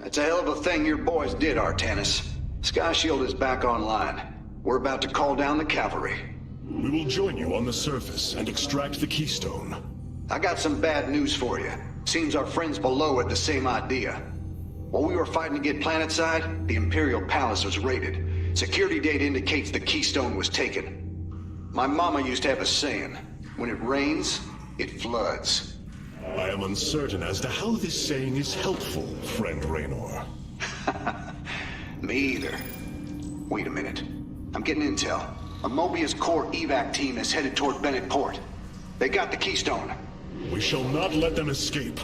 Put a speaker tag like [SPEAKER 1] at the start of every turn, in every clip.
[SPEAKER 1] That's a hell of a thing your boys did, Artanis. Sky Shield is back online. We're about to call down the cavalry.
[SPEAKER 2] We will join you on the surface and extract the keystone.
[SPEAKER 1] I got some bad news for you. Seems our friends below had the same idea. While we were fighting to get planetside, the Imperial Palace was raided. Security data indicates the keystone was taken. My mama used to have a saying, when it rains, it floods.
[SPEAKER 2] I am uncertain as to how this saying is helpful, friend Raynor.
[SPEAKER 1] Me either. Wait a minute. I'm getting intel. A Mobius Core evac team is headed toward Bennett Port. They got the keystone.
[SPEAKER 2] We shall not let them escape.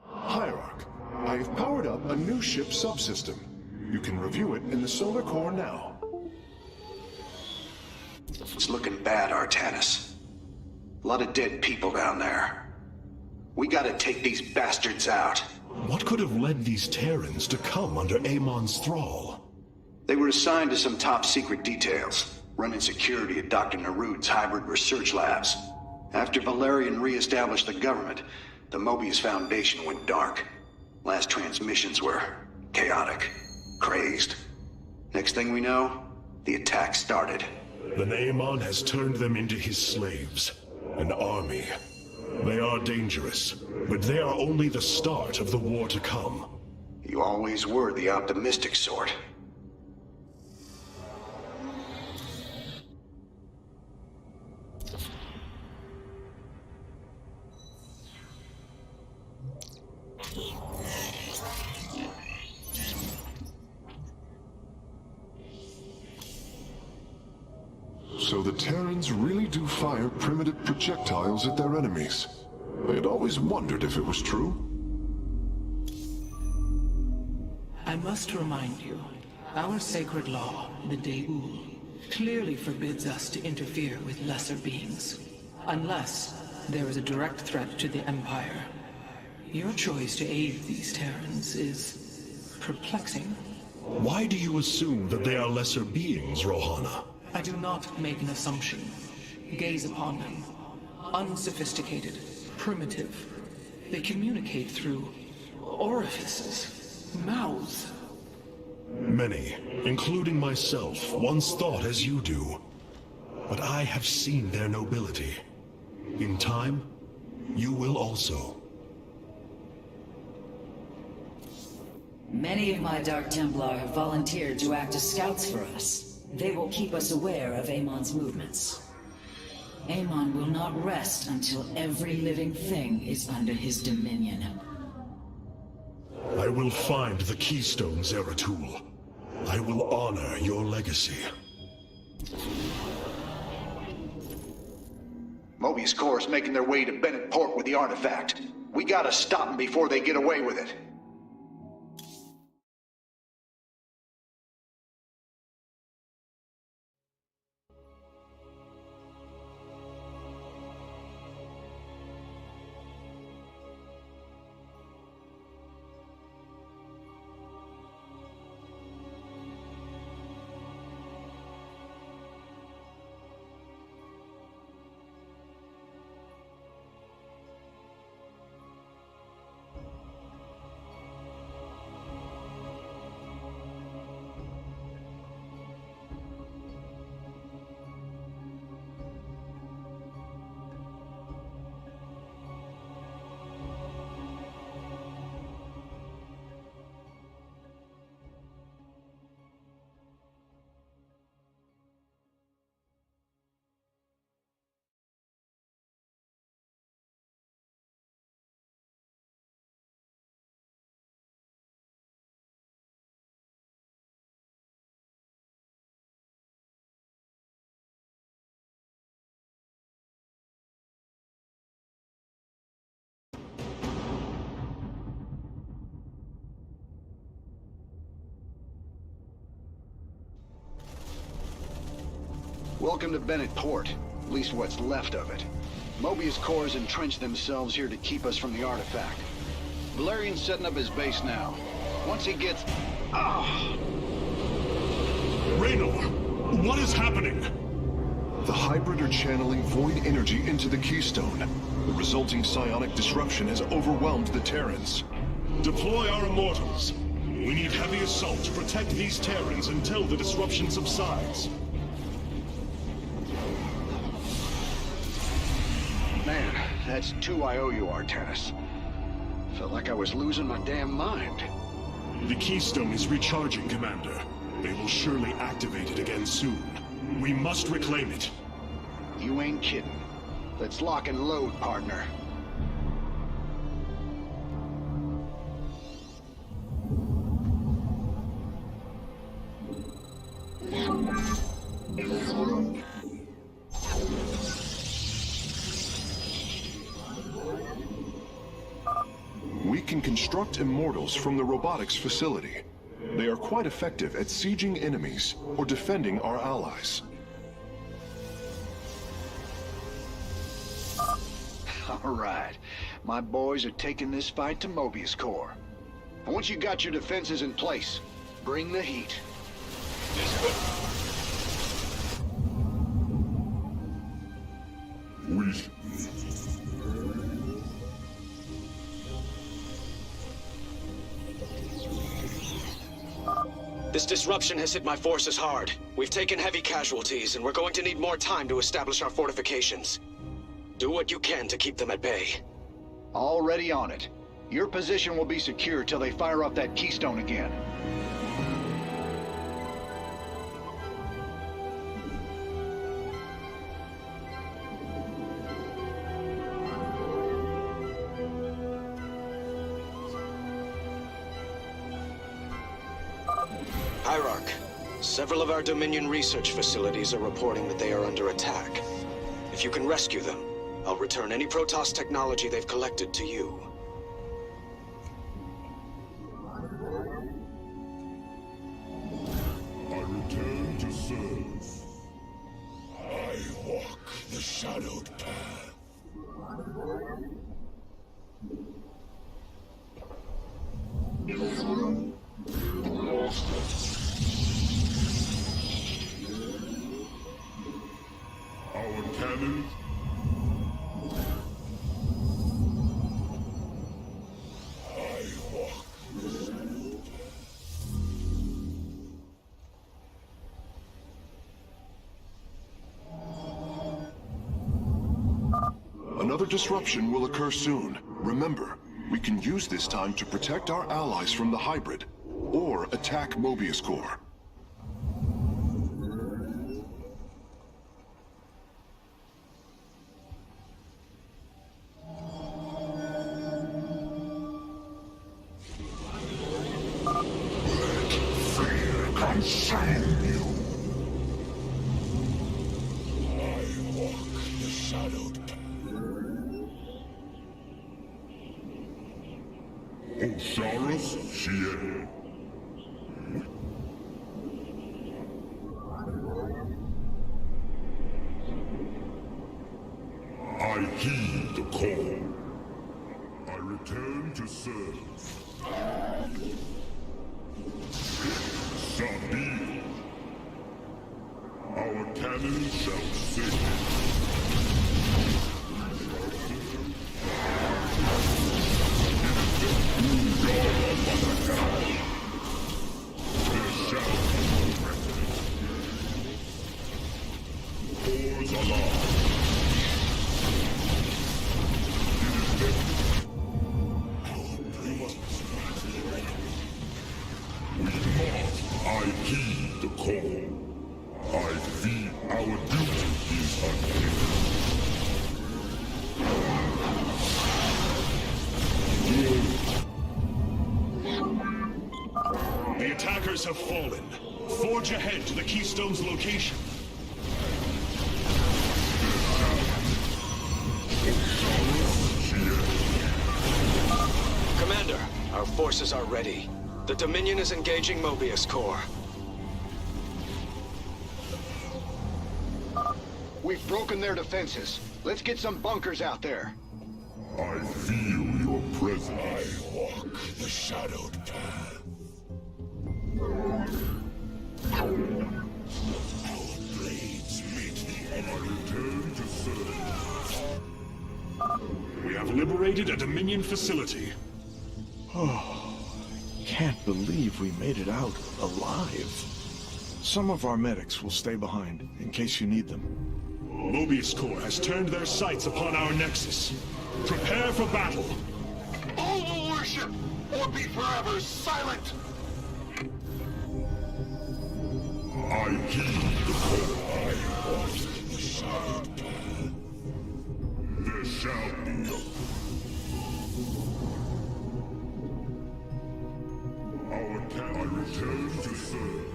[SPEAKER 3] Hierarch, I have powered up a new ship subsystem. You can review it in the solar core now.
[SPEAKER 1] It's looking bad, Artanis. A lot of dead people down there. We gotta take these bastards out.
[SPEAKER 2] What could have led these Terrans to come under Amon's thrall?
[SPEAKER 1] They were assigned to some top-secret details, running security at Dr. Narud's hybrid research labs. After Valerian re-established the government, the Mobius Foundation went dark. Last transmissions were chaotic, crazed. Next thing we know, the attack started.
[SPEAKER 2] Then Amon has turned them into his slaves. An army. They are dangerous, but they are only the start of the war to come.
[SPEAKER 1] You always were the optimistic sort.
[SPEAKER 3] So the Terrans really do fire primitive projectiles at their enemies. I had always wondered if it was true.
[SPEAKER 4] I must remind you, our sacred law, the Deul, clearly forbids us to interfere with lesser beings, unless there is a direct threat to the Empire. Your choice to aid these Terrans is perplexing.
[SPEAKER 2] Why do you assume that they are lesser beings, Rohana?
[SPEAKER 4] I do not make an assumption. Gaze upon them. Unsophisticated, primitive. They communicate through orifices, mouths.
[SPEAKER 2] Many, including myself, once thought as you do. But I have seen their nobility. In time, you will also.
[SPEAKER 5] Many of my Dark Templar have volunteered to act as scouts for us. They will keep us aware of Amon's movements. Amon will not rest until every living thing is under his dominion.
[SPEAKER 2] I will find the keystone, Zeratul. I will honor your legacy.
[SPEAKER 1] Mobius Core is making their way to Bennett Port with the artifact. We gotta stop them before they get away with it. Welcome to Bennett Port, at least what's left of it. Mobius Core has entrenched themselves here to keep us from the artifact. Valerian's setting up his base now. Once he gets...
[SPEAKER 2] Raynor, what is happening?
[SPEAKER 3] The hybrid are channeling void energy into the keystone. The resulting psionic disruption has overwhelmed the Terrans.
[SPEAKER 2] Deploy our immortals. We need heavy assault to protect these Terrans until the disruption subsides.
[SPEAKER 1] Man, that's 2 I owe you, Artanis. Felt like I was losing my damn mind.
[SPEAKER 2] The Keystone is recharging, Commander. They will surely activate it again soon. We must reclaim it.
[SPEAKER 1] You ain't kidding. Let's lock and load, partner.
[SPEAKER 3] We can construct immortals from the robotics facility. They are quite effective at sieging enemies or defending our allies.
[SPEAKER 1] All right. My boys are taking this fight to Mobius Core. And once you got your defenses in place, bring the heat.
[SPEAKER 6] This disruption has hit my forces hard. We've taken heavy casualties, and we're going to need more time to establish our fortifications. Do what you can to keep them at bay.
[SPEAKER 1] Already on it. Your position will be secure till they fire up that keystone again.
[SPEAKER 6] Hierarch, several of our Dominion research facilities are reporting that they are under attack. If you can rescue them, I'll return any Protoss technology they've collected to you.
[SPEAKER 2] I return to serve. I walk the shadowed path. Our cannons. I walk.
[SPEAKER 3] Another disruption will occur soon. Remember, we can use this time to protect our allies from the hybrid, or attack Mobius Core.
[SPEAKER 2] Consume you. I walk the shadowed path. Osiris Sien. I heed the call. I return to serve. Sabine. Our cannon shall sing. There shall be no precedent. Wars alarm. I heed the call. I feel our duty is unfair. The attackers have fallen. Forge ahead to the Keystone's location.
[SPEAKER 6] Commander, our forces are ready. The Dominion is engaging Mobius Core.
[SPEAKER 1] We've broken their defenses. Let's get some bunkers out there.
[SPEAKER 2] I feel your presence. I walk the shadowed path. Our blades meet the enemy. I return to serve. liberated a Dominion facility.
[SPEAKER 7] Can't believe we made it out alive. Some of our medics will stay behind in case you need them.
[SPEAKER 2] Mobius Corps has turned their sights upon our Nexus. Prepare for battle.
[SPEAKER 8] All will worship, or be forever silent!
[SPEAKER 2] I heed the call. I walk the shadowed path. There shall be our camp. I return to serve.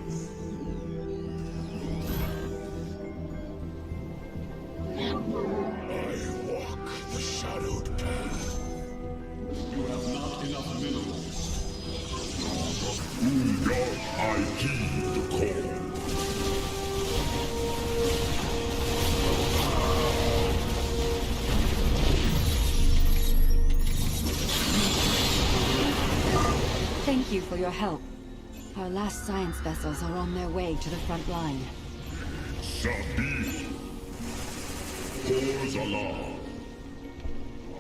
[SPEAKER 2] I walk the shadowed path. You have not enough minerals. I heed the call.
[SPEAKER 9] Thank you for your help. Our last science vessels are on their way to the front line.
[SPEAKER 2] Shabi. Cause alarm.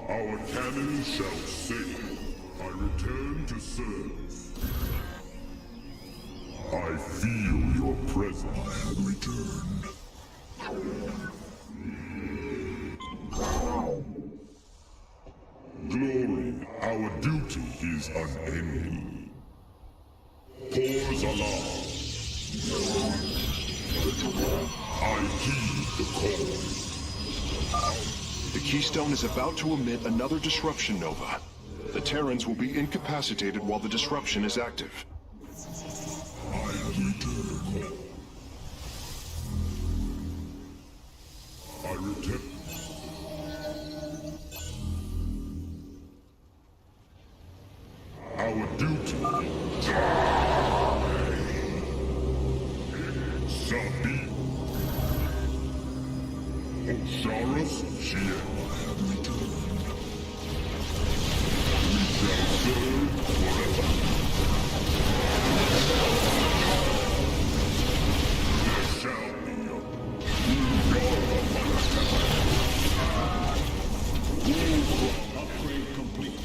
[SPEAKER 2] Our cannon shall sail. I return to serve. I feel your presence. I have returned. Glory, our duty is unending. Cause alarm. I heed the call.
[SPEAKER 3] The Keystone is about to emit another disruption nova. The Terrans will be incapacitated while the disruption is active.
[SPEAKER 2] I have returned. I return. Our duty. Sabi. Osiris, Shien. I have returned. We shall serve forever. There shall be a upgrade complete.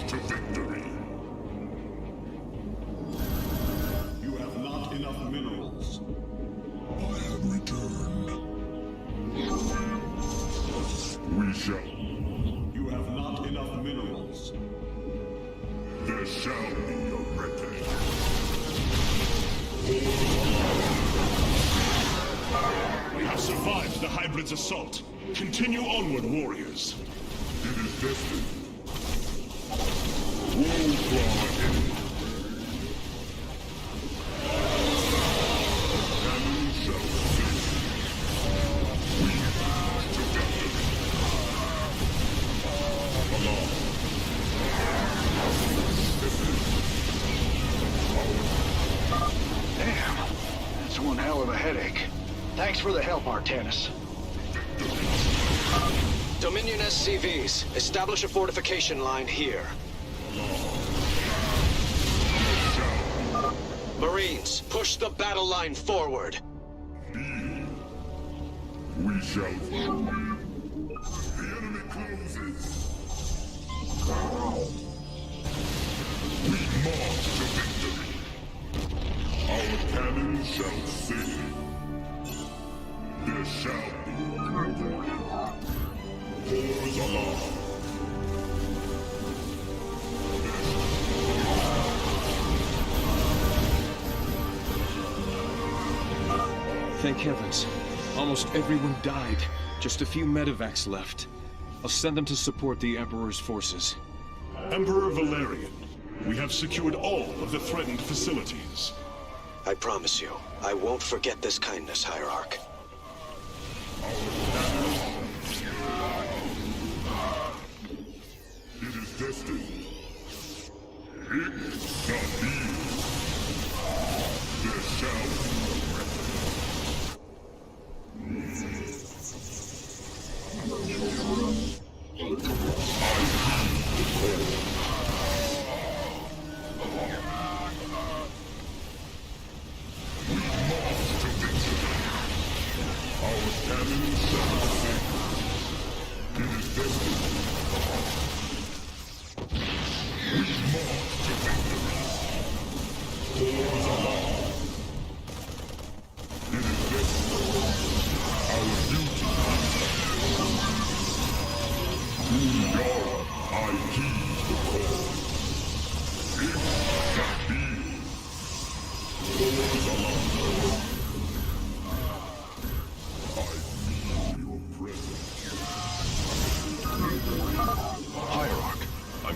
[SPEAKER 2] To victory. You have not enough minerals. I have returned. We shall. You have not enough minerals. There shall be a reckoning. We have survived the hybrid's assault. Continue onward, warriors. It is destined.
[SPEAKER 1] Damn, that's one hell of a headache. Thanks for the help, Artanis.
[SPEAKER 6] Dominion SCVs, establish a fortification line here. Marines, push the battle line forward.
[SPEAKER 2] We shall. The enemy closes. We march to victory. Our cannon shall sail. There shall be. Cause alarm.
[SPEAKER 10] Thank heavens. Almost everyone died. Just a few medevacs left. I'll send them to support the Emperor's forces.
[SPEAKER 2] Emperor Valerian, we have secured all of the threatened facilities.
[SPEAKER 6] I promise you, I won't forget this kindness, Hierarch.
[SPEAKER 2] It is destined. It shall be. There shall be.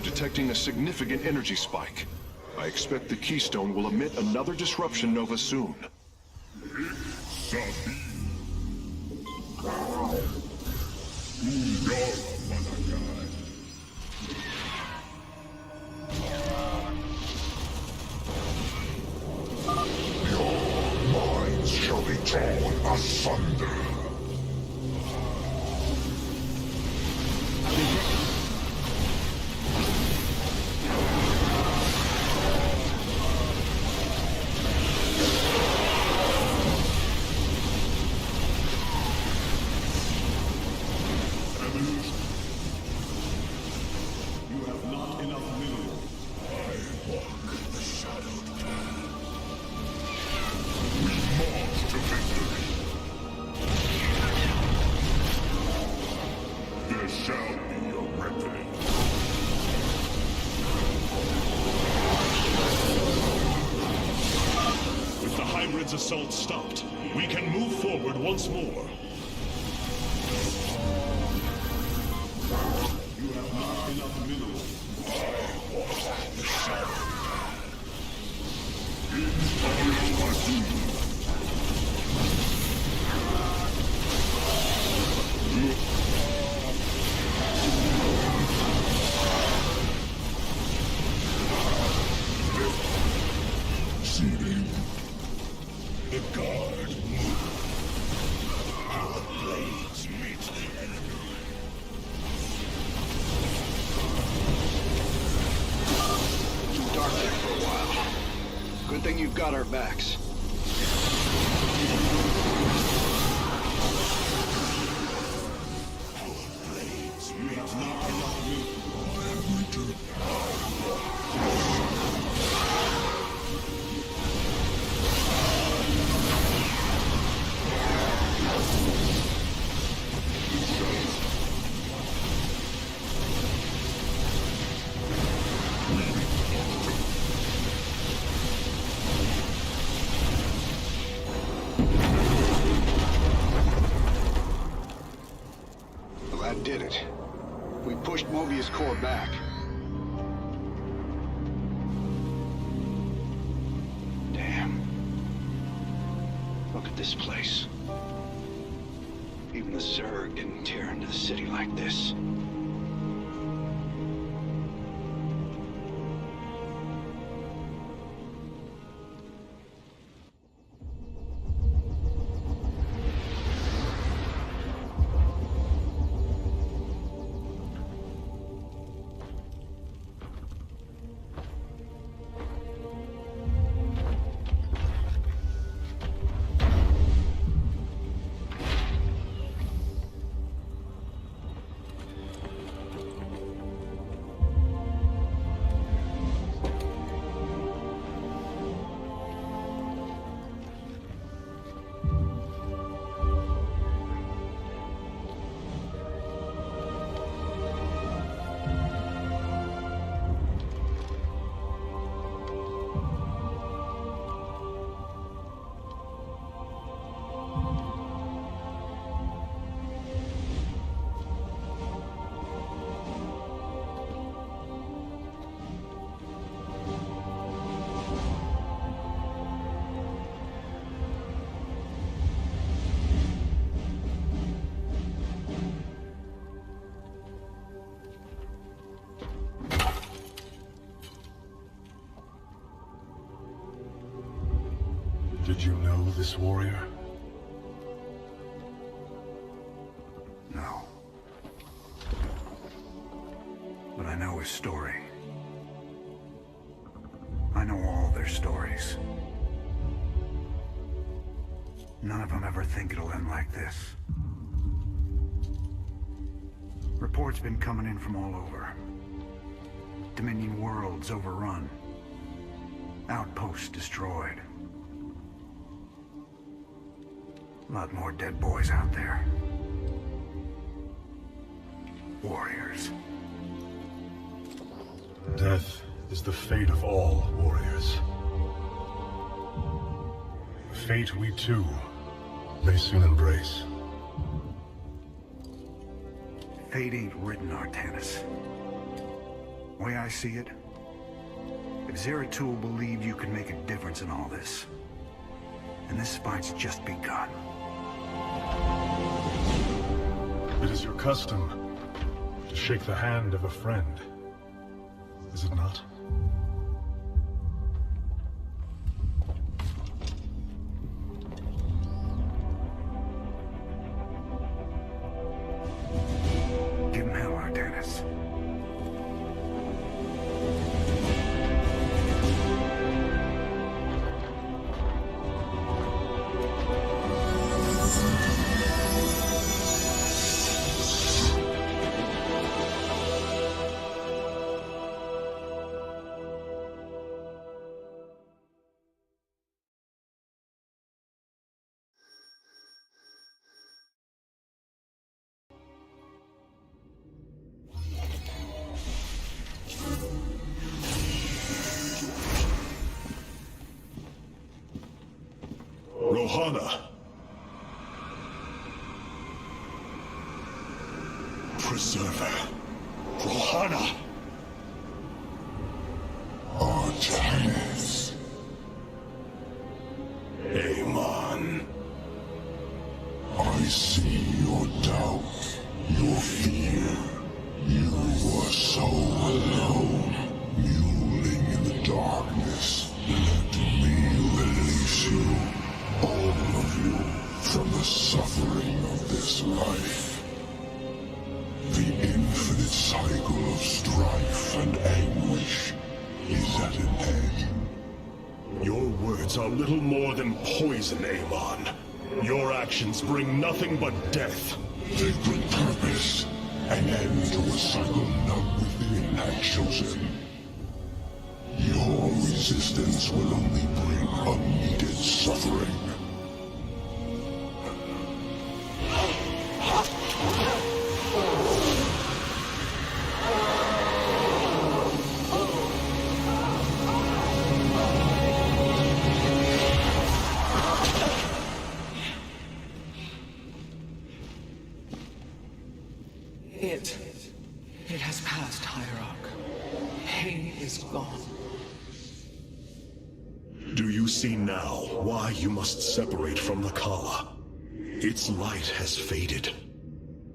[SPEAKER 3] Detecting a significant energy spike. I expect the Keystone will emit another disruption nova soon.
[SPEAKER 8] Your minds shall be torn asunder.
[SPEAKER 2] Assault stopped. We can move forward once more. You have not enough minerals.
[SPEAKER 8] The guard move. Our blades meet the enemy.
[SPEAKER 1] Too dark there for a while. Good thing you've got our backs.
[SPEAKER 8] Our blades meet the enemy. Every
[SPEAKER 1] Well, that did it. We pushed Mobius core back. Damn. Look at this place. Even the Zerg didn't tear into the city like this.
[SPEAKER 2] Did you know this warrior?
[SPEAKER 1] No. But I know his story. I know all their stories.
[SPEAKER 11] None of them ever think it'll end like this. Reports been coming in from all over. Dominion worlds overrun. Outposts destroyed. A lot more dead boys out there. Warriors.
[SPEAKER 2] Death is the fate of all warriors. A fate we too may soon embrace.
[SPEAKER 11] Fate ain't written, Artanis. Way I see it, if Zeratul believed you could make a difference in all this, and this fight's just begun.
[SPEAKER 2] It is your custom to shake the hand of a friend, is it not?
[SPEAKER 11] Give him hell, Artanis.
[SPEAKER 2] Rohana! Preserver! Rohana!
[SPEAKER 8] Artanis.
[SPEAKER 2] Amon.
[SPEAKER 8] I see your doubt, your fear. You were so alone, mewling in the darkness. Let me release you, all of you, from the suffering of this life. The infinite cycle of strife and anguish is at an end.
[SPEAKER 2] Your words are little more than poison, Amon. Your actions bring nothing but death.
[SPEAKER 8] They bring purpose, an end to a cycle none within had chosen. Your resistance will only bring unneeded suffering.
[SPEAKER 4] It has passed, Hierarch. Pain is gone.
[SPEAKER 2] Do you see now why you must separate from the Kala? Its light has faded.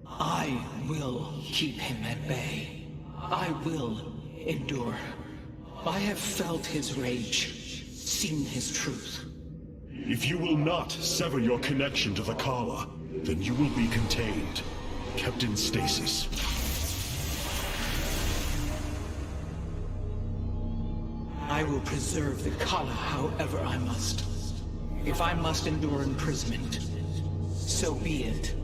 [SPEAKER 4] I will keep him at bay. I will endure. I have felt his rage, seen his truth.
[SPEAKER 2] If you will not sever your connection to the Kala, then you will be contained, kept in stasis.
[SPEAKER 4] I will preserve the Kala however I must. If I must endure imprisonment, so be it.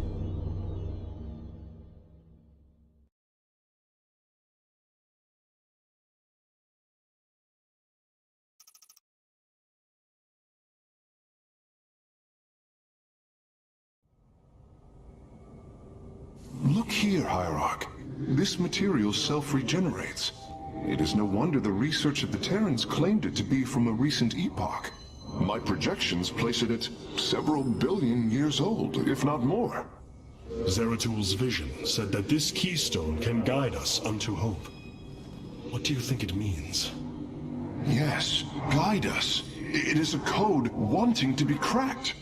[SPEAKER 3] Look here, Hierarch. This material self-regenerates. It is no wonder the research of the Terrans claimed it to be from a recent epoch. My projections place it at several billion years old, if not more.
[SPEAKER 2] Zeratul's vision said that this keystone can guide us unto hope. What do you think it means?
[SPEAKER 3] Yes, guide us. It is a code wanting to be cracked.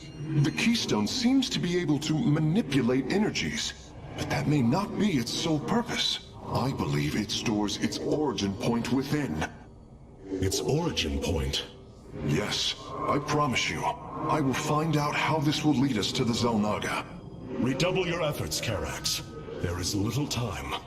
[SPEAKER 3] The keystone seems to be able to manipulate energies, but that may not be its sole purpose. I believe it stores its origin point within.
[SPEAKER 2] Its origin point?
[SPEAKER 3] Yes, I promise you. I will find out how this will lead us to the Xel'Naga.
[SPEAKER 2] Redouble your efforts, Karax. There is little time.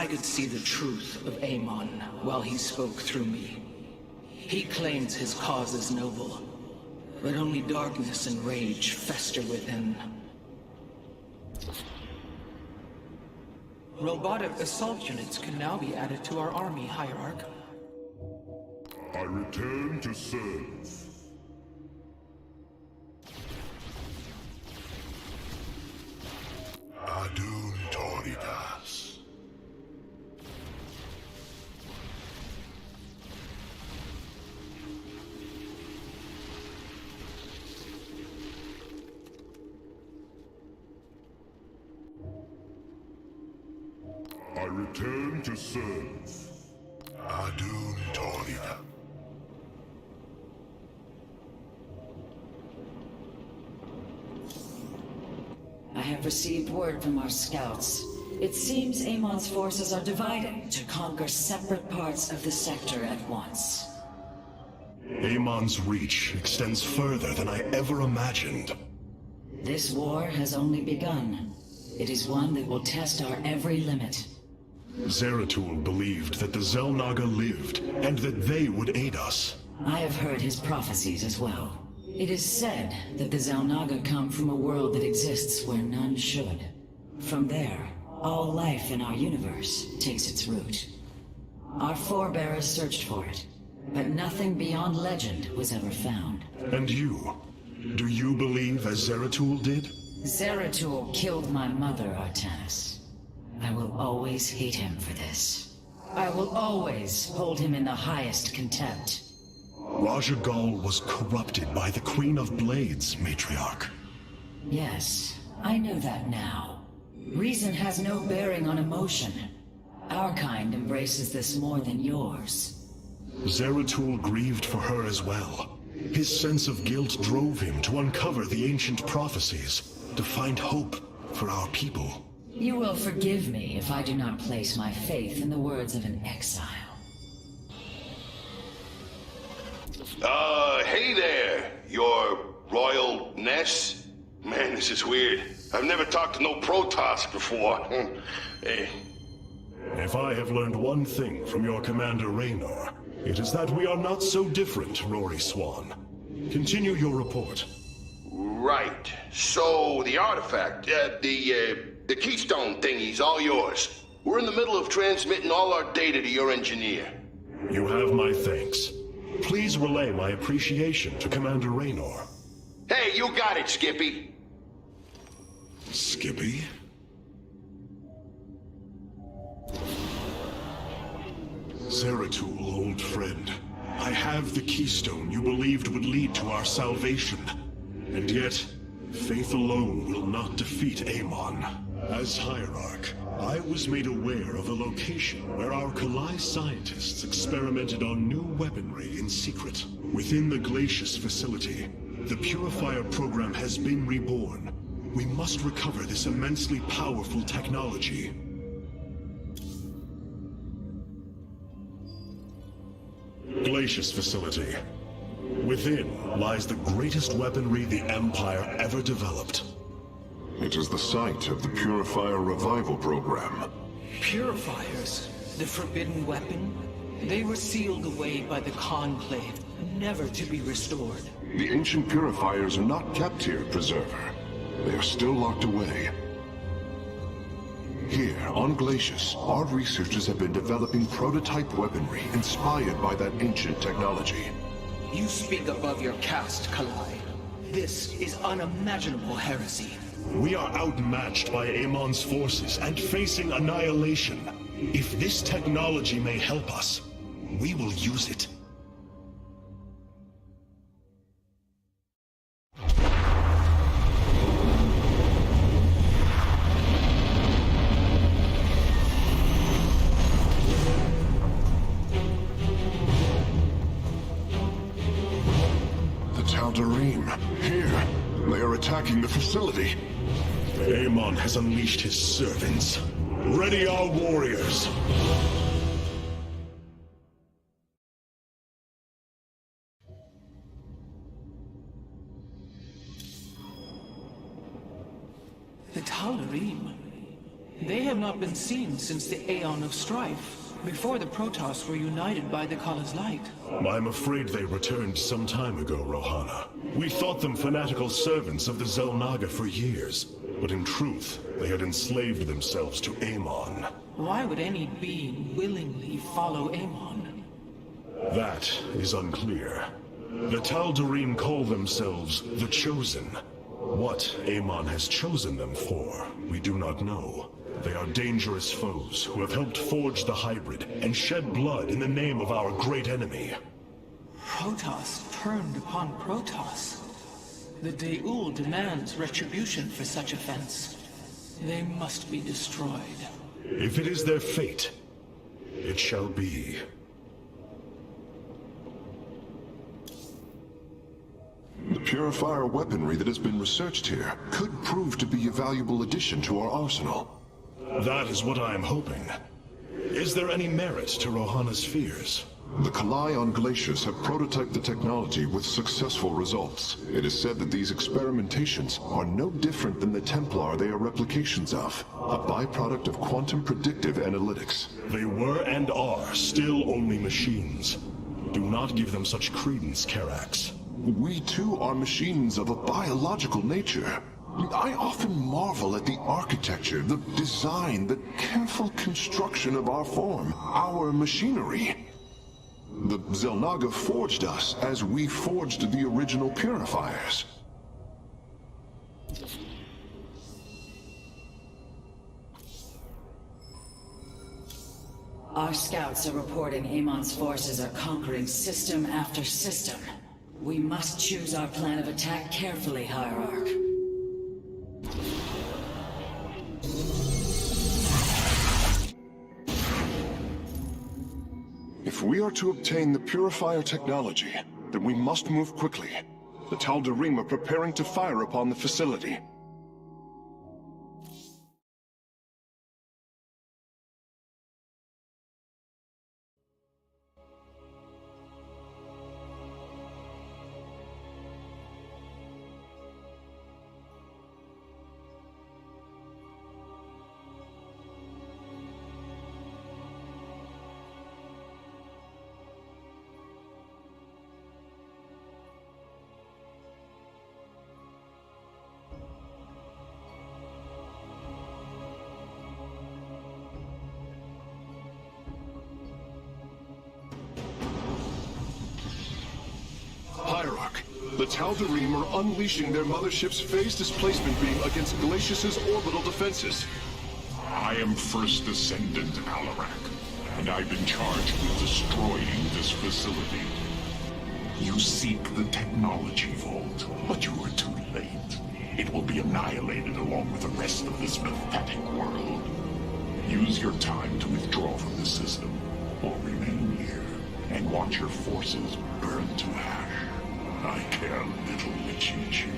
[SPEAKER 4] I could see the truth of Amon while he spoke through me. He claims his cause is noble, but only darkness and rage fester within. Robotic assault units can now be added to our army, Hierarch.
[SPEAKER 8] I return to serve. Adun Toridas. I return to serve. Adun Torida.
[SPEAKER 5] I have received word from our scouts. It seems Amon's forces are dividing to conquer separate parts of the sector at once.
[SPEAKER 2] Amon's reach extends further than I ever imagined.
[SPEAKER 5] This war has only begun. It is one that will test our every limit.
[SPEAKER 2] Zeratul believed that the Xel'Naga lived, and that they would aid us.
[SPEAKER 5] I have heard his prophecies as well. It is said that the Xel'Naga come from a world that exists where none should. From there, all life in our universe takes its root. Our forebears searched for it, but nothing beyond legend was ever found.
[SPEAKER 2] And you? Do you believe as Zeratul did?
[SPEAKER 5] Zeratul killed my mother, Artanis. I will always hate him for this. I will always hold him in the highest contempt.
[SPEAKER 2] Raja Ghul was corrupted by the Queen of Blades, Matriarch.
[SPEAKER 5] Yes, I know that now. Reason has no bearing on emotion. Our kind embraces this more than yours.
[SPEAKER 2] Zeratul grieved for her as well. His sense of guilt drove him to uncover the ancient prophecies, to find hope for our people.
[SPEAKER 5] You will forgive me if I do not place my faith in the words of an exile.
[SPEAKER 12] Hey there, your Royal Ness? Man, this is weird. I've never talked to no Protoss before. Hey.
[SPEAKER 2] If I have learned one thing from your Commander Raynor, it is that we are not so different, Rory Swan. Continue your report.
[SPEAKER 12] Right. So, the artifact, the Keystone thingy's all yours. We're in the middle of transmitting all our data to your engineer.
[SPEAKER 2] You have my thanks. Please relay my appreciation to Commander Raynor.
[SPEAKER 12] Hey, you got it, Skippy.
[SPEAKER 2] Skippy? Zeratul, old friend. I have the Keystone you believed would lead to our salvation. And yet, faith alone will not defeat Amon. As Hierarch, I was made aware of a location where our Kalai scientists experimented on new weaponry in secret. Within the Glacius facility, the Purifier program has been reborn. We must recover this immensely powerful technology. Glacius facility. Within lies the greatest weaponry the Empire ever developed.
[SPEAKER 3] It is the site of the Purifier Revival Program.
[SPEAKER 4] Purifiers? The forbidden weapon? They were sealed away by the Conclave, never to be restored.
[SPEAKER 3] The ancient Purifiers are not kept here, Preserver. They are still locked away. Here, on Glacius, our researchers have been developing prototype weaponry inspired by that ancient technology.
[SPEAKER 4] You speak above your caste, Kalai. This is unimaginable heresy.
[SPEAKER 2] We are outmatched by Amon's forces and facing annihilation. If this technology may help us, we will use it.
[SPEAKER 3] Here, they are attacking the facility.
[SPEAKER 2] Amon has unleashed his servants. Ready our warriors!
[SPEAKER 4] The Talarim. They have not been seen since the Aeon of Strife, before the Protoss were united by the Kala's light.
[SPEAKER 2] I'm afraid they returned some time ago, Rohana. We thought them fanatical servants of the Xel'Naga for years, but in truth, they had enslaved themselves to Amon.
[SPEAKER 4] Why would any being willingly follow Amon?
[SPEAKER 2] That is unclear. The Tal'Darim call themselves the Chosen. What Amon has chosen them for, we do not know. They are dangerous foes who have helped forge the hybrid and shed blood in the name of our great enemy.
[SPEAKER 4] Protoss turned upon Protoss. The De'ul demands retribution for such offense. They must be destroyed.
[SPEAKER 2] If it is their fate, it shall be.
[SPEAKER 3] The purifier weaponry that has been researched here could prove to be a valuable addition to our arsenal.
[SPEAKER 2] That is what I am hoping. Is there any merit to Rohana's fears?
[SPEAKER 3] The Kalai on Glacius have prototyped the technology with successful results. It is said that these experimentations are no different than the Templar they are replications of, a byproduct of quantum predictive analytics.
[SPEAKER 2] They were and are still only machines. Do not give them such credence, Karax.
[SPEAKER 3] We too are machines of a biological nature. I often marvel at the architecture, the design, the careful construction of our form, our machinery. The Xel'Naga forged us as we forged the original purifiers.
[SPEAKER 5] Our scouts are reporting Amon's forces are conquering system after system. We must choose our plan of attack carefully, Hierarch.
[SPEAKER 3] If we are to obtain the purifier technology, then we must move quickly. The Tal'Darim are preparing to fire upon the facility. Hierarch, the Tal'Darim are unleashing their mothership's phase displacement beam against Glacius's orbital defenses.
[SPEAKER 8] I am First Descendant Alarak, and I've been charged with destroying this facility. You seek the technology vault, but you are too late. It will be annihilated along with the rest of this pathetic world. Use your time to withdraw from the system, or remain here and watch your forces burn to ash. I care little which you choose.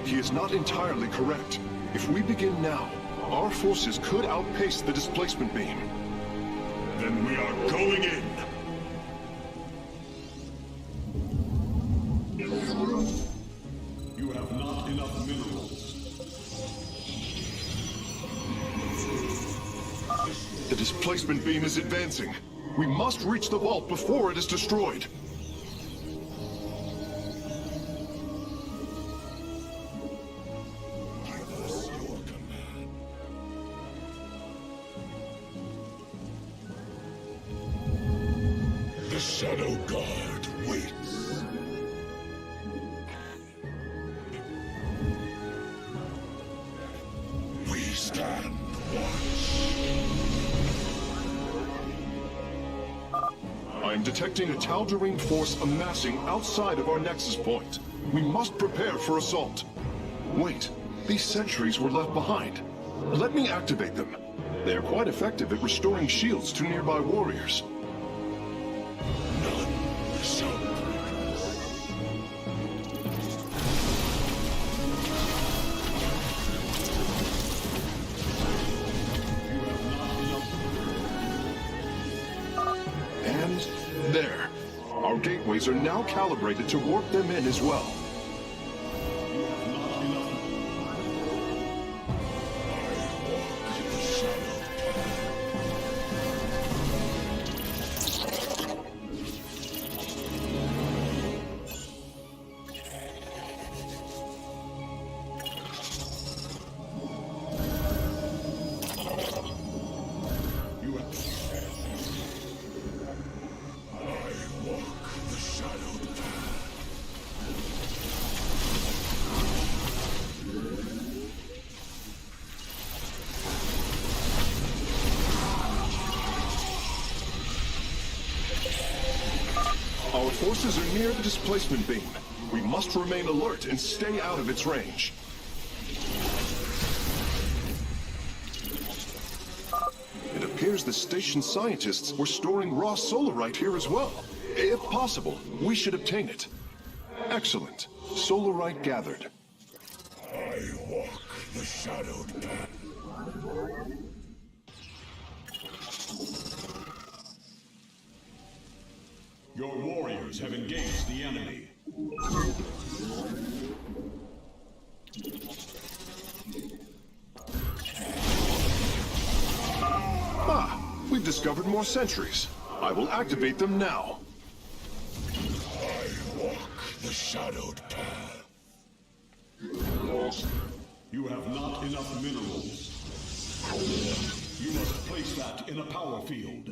[SPEAKER 3] He is not entirely correct. If we begin now, our forces could outpace the displacement beam.
[SPEAKER 2] Then we are going in!
[SPEAKER 8] You have not enough minerals.
[SPEAKER 3] The displacement beam is advancing. We must reach the vault before it is destroyed.
[SPEAKER 8] The Shadow Guard waits. We stand watch.
[SPEAKER 3] I am detecting a Tal'Darim force amassing outside of our nexus point. We must prepare for assault. Wait, these sentries were left behind. Let me activate them. They are quite effective at restoring shields to nearby warriors.
[SPEAKER 8] None shall break us.
[SPEAKER 3] And there. Our gateways are now calibrated to warp them in as well.
[SPEAKER 8] I walk
[SPEAKER 3] forces are near the displacement beam. We must remain alert and stay out of its range. It appears the station scientists were storing raw solarite here as well. If possible, we should obtain it. Excellent. Solarite gathered.
[SPEAKER 8] I walk the shadowed path.
[SPEAKER 13] Your warriors have engaged the enemy.
[SPEAKER 3] Ah, we've discovered more sentries. I will activate them now.
[SPEAKER 8] I walk the shadowed path.
[SPEAKER 13] You have not enough minerals. You must place that in a power field.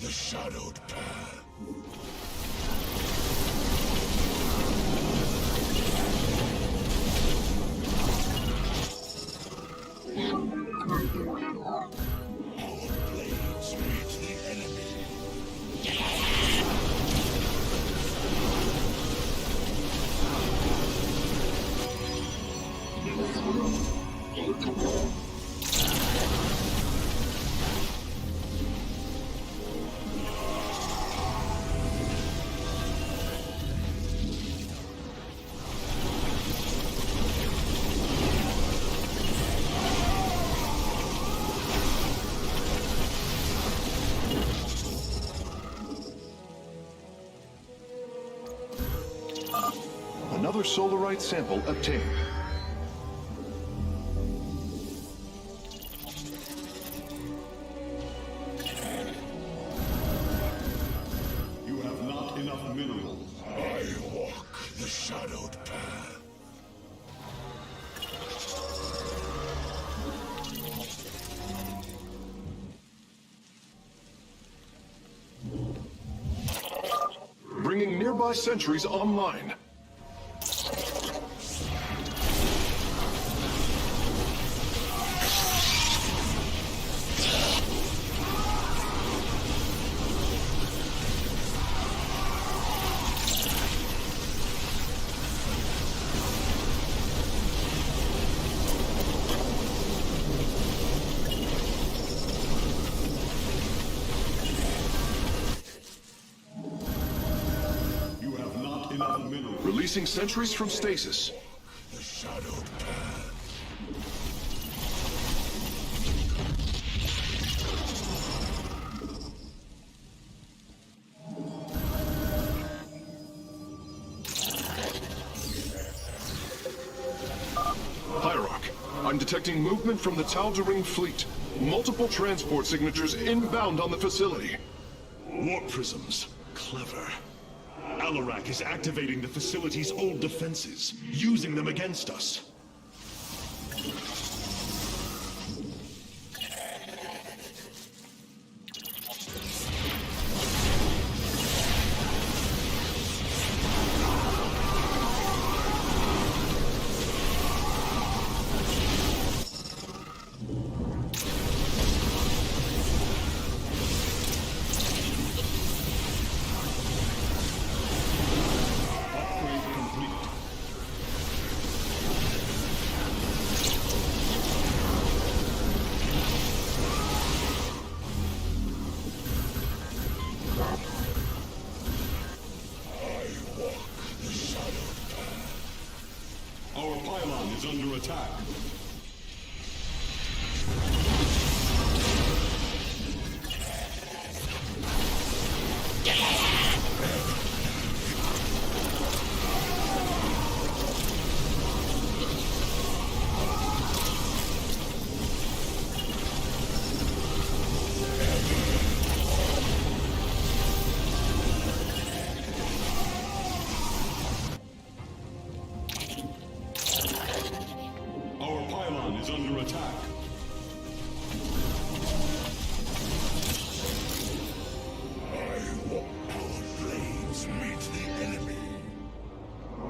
[SPEAKER 8] Shadowed path. Our blades reach the enemy.
[SPEAKER 3] Another solarite sample obtained.
[SPEAKER 13] You have not enough minerals.
[SPEAKER 8] I walk the shadowed path.
[SPEAKER 3] Bringing nearby sentries online. Releasing sentries from stasis.
[SPEAKER 8] The shadowed path.
[SPEAKER 3] Hierarch, I'm detecting movement from the Tal'Darim fleet. Multiple transport signatures inbound on the facility.
[SPEAKER 2] Warp prisms. Clever. Alarak is activating the facility's old defenses, using them against us.
[SPEAKER 13] attack. Our pylon is under attack.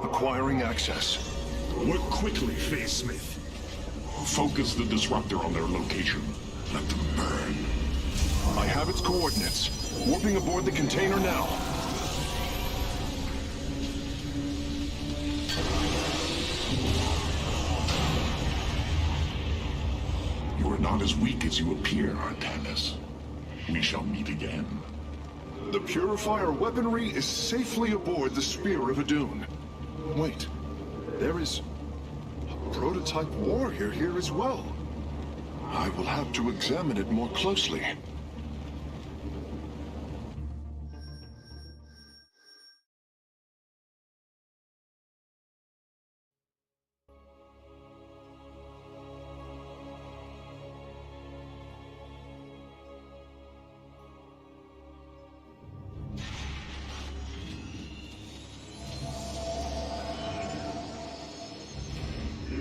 [SPEAKER 3] Acquiring access.
[SPEAKER 2] Work quickly, Phase Smith.
[SPEAKER 8] Focus the disruptor on their location. Let them burn.
[SPEAKER 3] I have its coordinates. Warping aboard the container now.
[SPEAKER 8] You are not as weak as you appear, Artanis. We shall meet again.
[SPEAKER 3] The Purifier weaponry is safely aboard the Spear of Adun. Wait, there is a prototype warrior here as well. I will have to examine it more closely.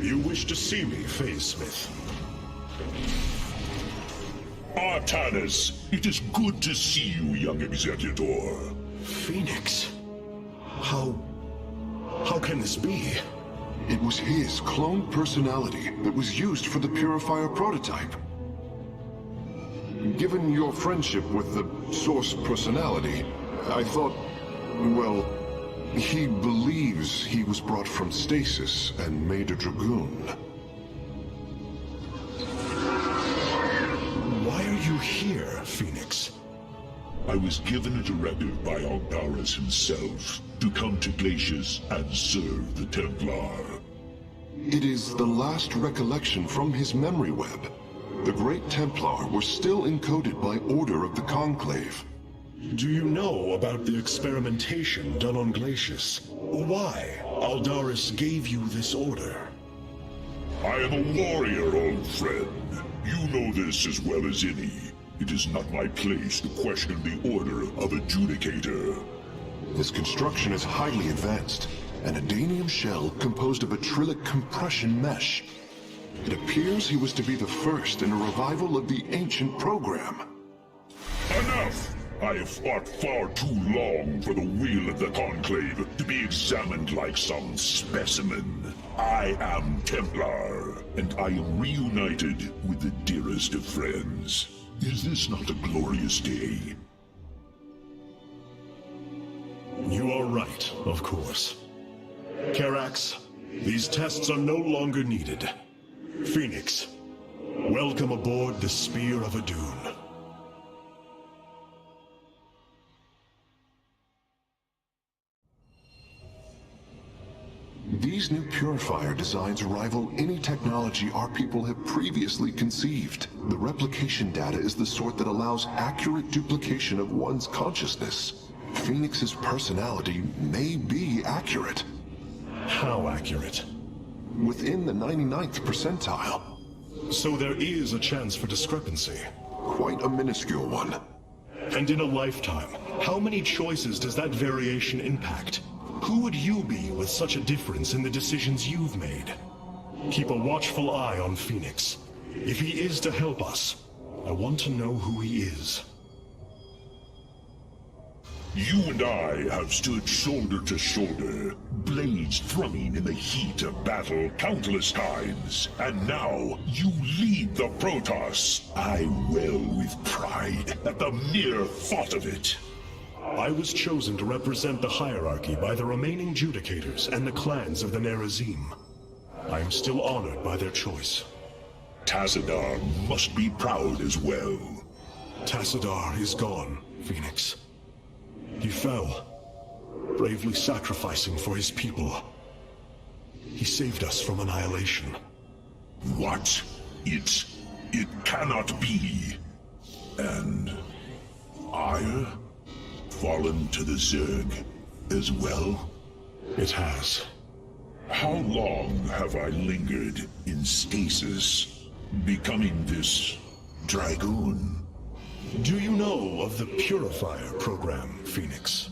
[SPEAKER 2] You wish to see me, Phase Smith?
[SPEAKER 8] Artanis, it is good to see you, young Executor.
[SPEAKER 2] Phoenix? How can this be?
[SPEAKER 3] It was his cloned personality that was used for the Purifier prototype. Given your friendship with the Source personality, I thought, well, he believes he was brought from stasis and made a Dragoon.
[SPEAKER 2] Why are you here, Phoenix?
[SPEAKER 8] I was given a directive by Aldaris himself to come to Glacius and serve the Templar.
[SPEAKER 3] It is the last recollection from his memory web. The Great Templar were still encoded by order of the Conclave.
[SPEAKER 2] Do you know about the experimentation done on Glacius? Why Aldaris gave you this order?
[SPEAKER 8] I am a warrior, old friend. You know this as well as any. It is not my place to question the order of Adjudicator.
[SPEAKER 3] His construction is highly advanced. An Adanium shell composed of a Trillic compression mesh. It appears he was to be the first in a revival of the ancient program.
[SPEAKER 8] Enough! I have fought far too long for the will of the Conclave to be examined like some specimen. I am Templar, and I am reunited with the dearest of friends. Is this not a glorious day?
[SPEAKER 2] You are right, of course. Karax, these tests are no longer needed. Phoenix, welcome aboard the Spear of Adun.
[SPEAKER 3] These new Purifier designs rival any technology our people have previously conceived. The replication data is the sort that allows accurate duplication of one's consciousness. Phoenix's personality may be accurate.
[SPEAKER 2] How accurate?
[SPEAKER 3] Within the 99th percentile.
[SPEAKER 2] So there is a chance for discrepancy.
[SPEAKER 3] Quite a minuscule one.
[SPEAKER 2] And in a lifetime, how many choices does that variation impact? Who would you be with such a difference in the decisions you've made? Keep a watchful eye on Phoenix. If he is to help us, I want to know who he is.
[SPEAKER 8] You and I have stood shoulder to shoulder, blades thrumming in the heat of battle countless times. And now, you lead the Protoss. I wail with pride at the mere thought of it.
[SPEAKER 2] I was chosen to represent the hierarchy by the remaining Judicators and the clans of the Nerazim. I am still honored by their choice.
[SPEAKER 8] Tassadar must be proud as well.
[SPEAKER 2] Tassadar is gone, Phoenix. He fell, bravely sacrificing for his people. He saved us from annihilation.
[SPEAKER 8] What? It cannot be. And Ire? Fallen to the Zerg as well?
[SPEAKER 2] It has.
[SPEAKER 8] How long have I lingered in stasis, becoming this Dragoon?
[SPEAKER 2] Do you know of the Purifier program, Phoenix?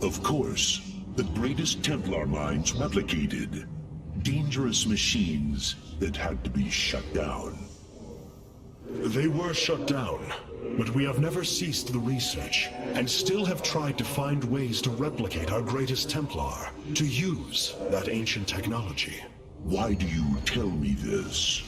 [SPEAKER 8] Of course. The greatest Templar minds replicated. Dangerous machines that had to be shut down.
[SPEAKER 2] They were shut down, but we have never ceased the research, and still have tried to find ways to replicate our greatest Templar, to use that ancient technology.
[SPEAKER 8] Why do you tell me this?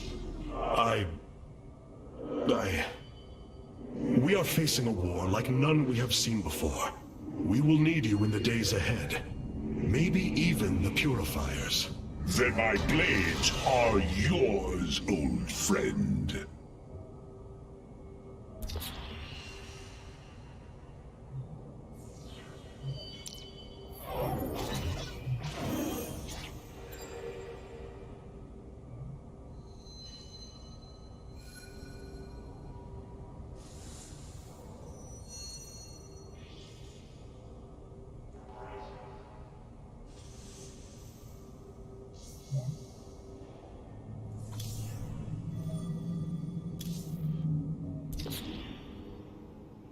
[SPEAKER 2] We are facing a war like none we have seen before. We will need you in the days ahead. Maybe even the Purifiers.
[SPEAKER 8] Then my blades are yours, old friend.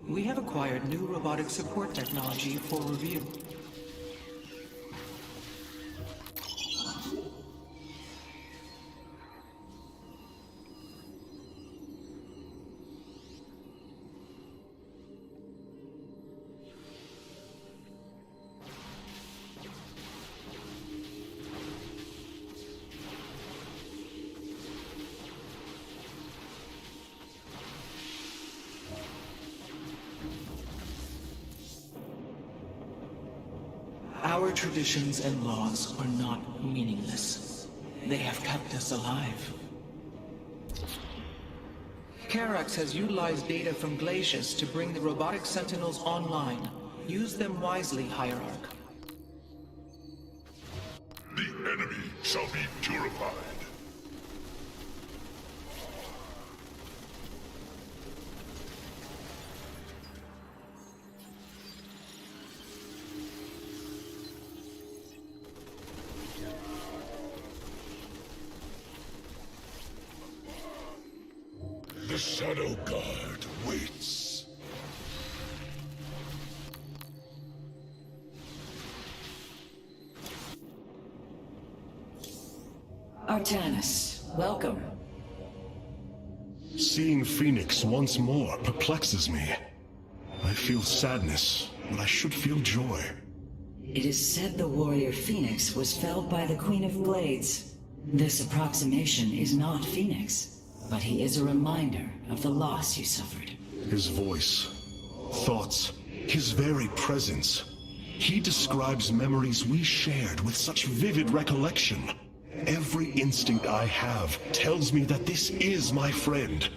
[SPEAKER 4] We have acquired new robotic support technology for review. Our traditions and laws are not meaningless. They have kept us alive. Karax has utilized data from glaciers to bring the robotic sentinels online. Use them wisely, Hierarch.
[SPEAKER 8] The enemy shall be purified. The Shadow Guard waits.
[SPEAKER 5] Artanis, welcome.
[SPEAKER 2] Seeing Phoenix once more perplexes me. I feel sadness, but I should feel joy.
[SPEAKER 5] It is said the warrior Phoenix was felled by the Queen of Blades. This approximation is not Phoenix. But he is a reminder of the loss you suffered.
[SPEAKER 2] His voice, thoughts, his very presence. He describes memories we shared with such vivid recollection. Every instinct I have tells me that this is my friend.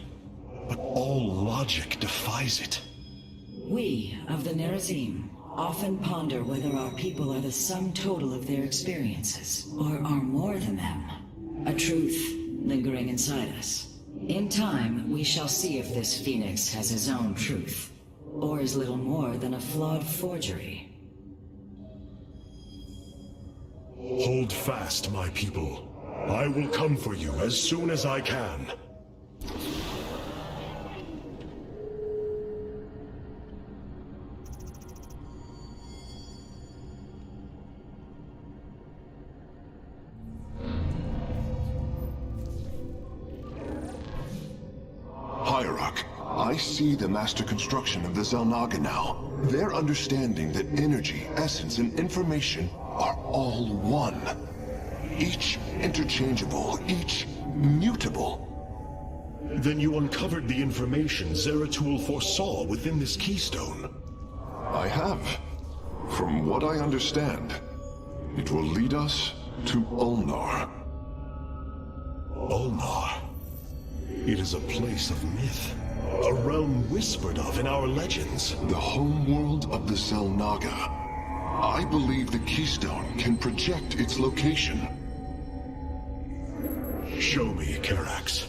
[SPEAKER 2] But all logic defies it.
[SPEAKER 5] We of the Nerazim often ponder whether our people are the sum total of their experiences, or are more than them. A truth lingering inside us. In time, we shall see if this Phoenix has his own truth, or is little more than a flawed forgery.
[SPEAKER 2] Hold fast, my people. I will come for you as soon as I can.
[SPEAKER 3] I see the master construction of the Xel'Naga now. Their understanding that energy, essence, and information are all one. Each interchangeable, each mutable.
[SPEAKER 2] Then you uncovered the information Zeratul foresaw within this keystone.
[SPEAKER 3] I have. From what I understand, it will lead us to Ulnar.
[SPEAKER 2] Ulnar. It is a place of myth. A realm whispered of in our legends.
[SPEAKER 3] The homeworld of the Xel'Naga. I believe the Keystone can project its location.
[SPEAKER 2] Show me, Karax.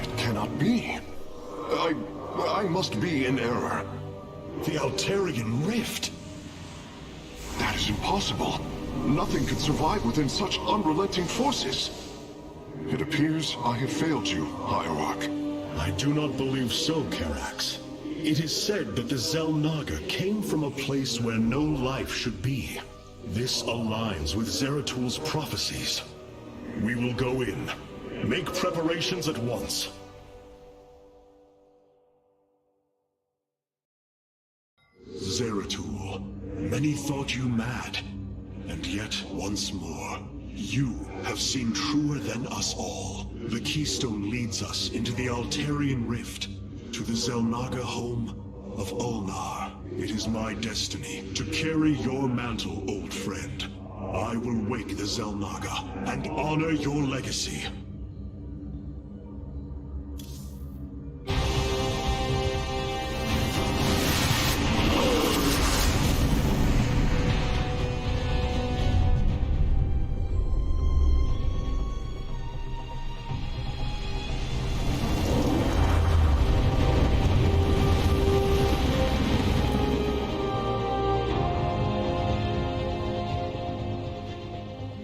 [SPEAKER 3] It cannot be. I must be in error.
[SPEAKER 2] The Altarian Rift.
[SPEAKER 3] That is impossible. Nothing can survive within such unrelenting forces. It appears I have failed you, Hierarch.
[SPEAKER 2] I do not believe so, Karax. It is said that the Xel'Naga came from a place where no life should be. This aligns with Zeratul prophecies. We will go in. Make preparations at once. Zeratul, many thought you mad. And yet, once more, you have seen truer than us all. The Keystone leads us into the Altarian Rift, to the Xel'Naga home of Ulnar. It is my destiny to carry your mantle, old friend. I will wake the Xel'Naga and honor your legacy.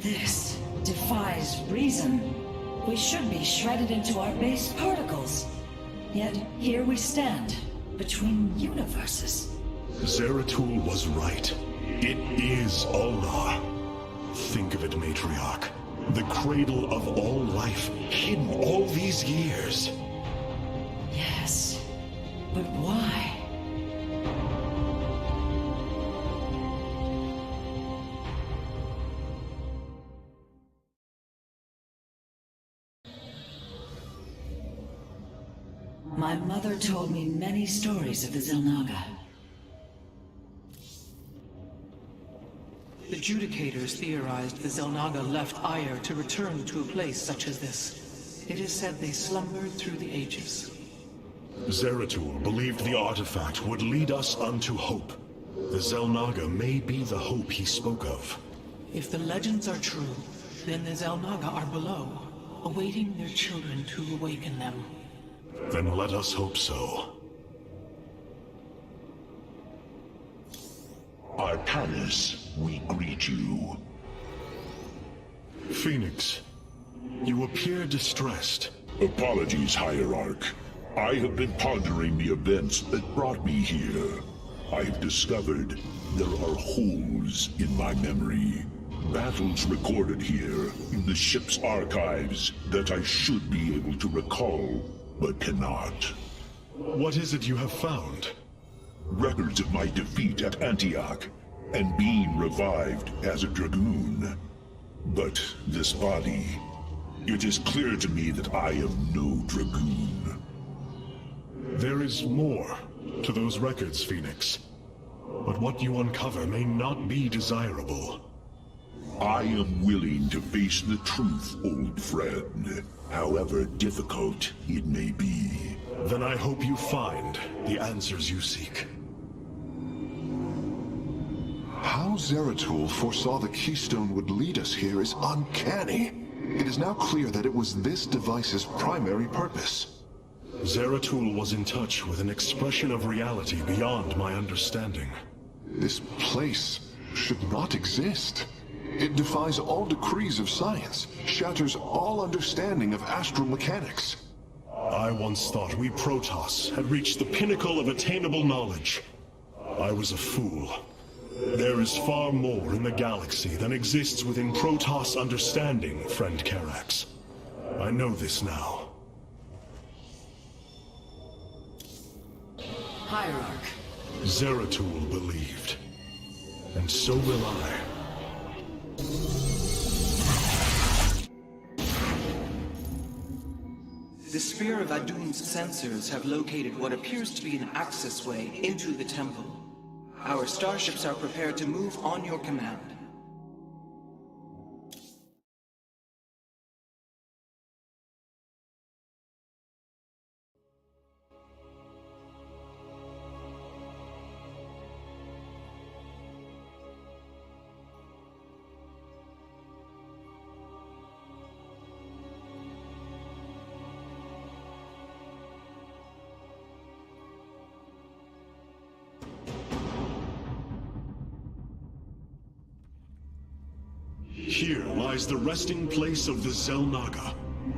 [SPEAKER 5] This defies reason. We should be shredded into our base particles. Yet here we stand, between universes.
[SPEAKER 2] Zeratul was right. It is Ulnar. Think of it, Matriarch. The cradle of all life, hidden all these years.
[SPEAKER 5] Yes, but why? My mother told me many stories of the Xel'Naga.
[SPEAKER 4] The Judicators theorized the Xel'Naga left Aiur to return to a place such as this. It is said they slumbered through the ages.
[SPEAKER 2] Zeratul believed the artifact would lead us unto hope. The Xel'Naga may be the hope he spoke of.
[SPEAKER 4] If the legends are true, then the Xel'Naga are below, awaiting their children to awaken them.
[SPEAKER 2] Then let us hope so.
[SPEAKER 8] Arcanus, we greet you.
[SPEAKER 2] Phoenix, you appear distressed.
[SPEAKER 8] Apologies, Hierarch. I have been pondering the events that brought me here. I have discovered there are holes in my memory. Battles recorded here in the ship's archives that I should be able to recall, but cannot.
[SPEAKER 2] What is it you have found?
[SPEAKER 8] Records of my defeat at Antioch, and being revived as a Dragoon. But this body, it is clear to me that I am no Dragoon.
[SPEAKER 2] There is more to those records, Phoenix. But what you uncover may not be desirable.
[SPEAKER 8] I am willing to face the truth, old friend, however difficult it may be.
[SPEAKER 2] Then I hope you find the answers you seek.
[SPEAKER 3] How Zeratul foresaw the Keystone would lead us here is uncanny. It is now clear that it was this device's primary purpose.
[SPEAKER 2] Zeratul was in touch with an expression of reality beyond my understanding.
[SPEAKER 3] This place should not exist. It defies all decrees of science, shatters all understanding of astral mechanics.
[SPEAKER 2] I once thought we Protoss had reached the pinnacle of attainable knowledge. I was a fool. There is far more in the galaxy than exists within Protoss understanding, friend Karax. I know this now.
[SPEAKER 5] Hierarch.
[SPEAKER 2] Zeratul believed. And so will I.
[SPEAKER 4] The Spear of Adun's sensors have located what appears to be an accessway into the temple. Our starships are prepared to move on your command.
[SPEAKER 2] Here lies the resting place of the Xel'Naga.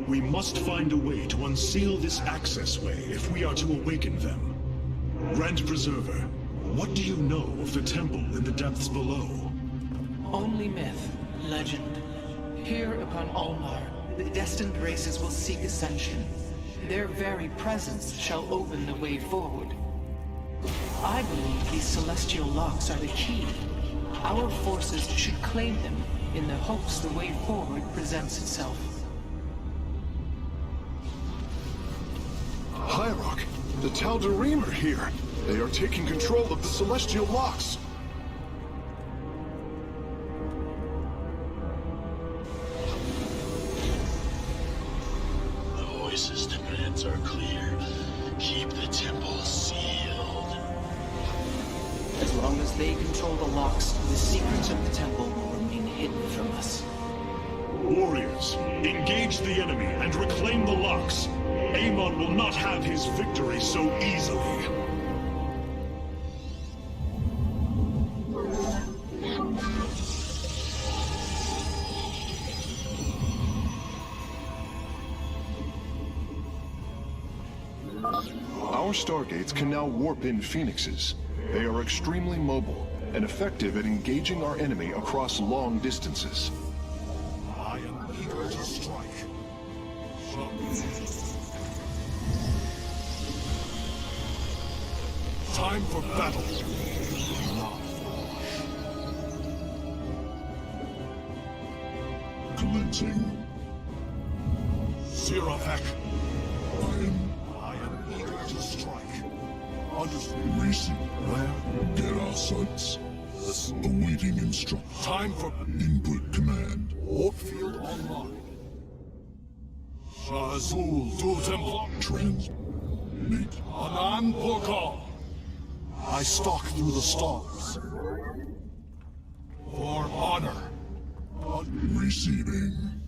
[SPEAKER 2] We must find a way to unseal this access way if we are to awaken them. Grand Preserver, what do you know of the temple in the depths below?
[SPEAKER 4] Only myth, legend. Here upon Ulnar, the destined races will seek ascension. Their very presence shall open the way forward. I believe these celestial locks are the key. Our forces should claim them in the hopes the way forward presents itself.
[SPEAKER 3] Hierarch, the Tal'Darim are here. They are taking control of the celestial locks.
[SPEAKER 14] The Voice's demands are clear. Keep the temple sealed.
[SPEAKER 4] As long as they control the locks, the secrets of the temple will remain hidden from us.
[SPEAKER 2] Warriors, engage the enemy and reclaim the locks. Amon will not have his victory so easily.
[SPEAKER 3] Our Stargates can now warp in Phoenixes. They are extremely mobile and effective at engaging our enemy across long distances.
[SPEAKER 13] I am eager to strike. Time for battle.
[SPEAKER 8] Commencing.
[SPEAKER 13] Zerafek.
[SPEAKER 8] I am
[SPEAKER 13] eager to strike. Understood.
[SPEAKER 8] racing.
[SPEAKER 13] Where?
[SPEAKER 8] Get our sights. Awaiting instruction.
[SPEAKER 13] Time for
[SPEAKER 8] Input command.
[SPEAKER 13] Warpfield online. Shazul to Temple.
[SPEAKER 8] Transmit.
[SPEAKER 13] Anan Porkal. I stalk through the stars. For honor.
[SPEAKER 8] Receiving.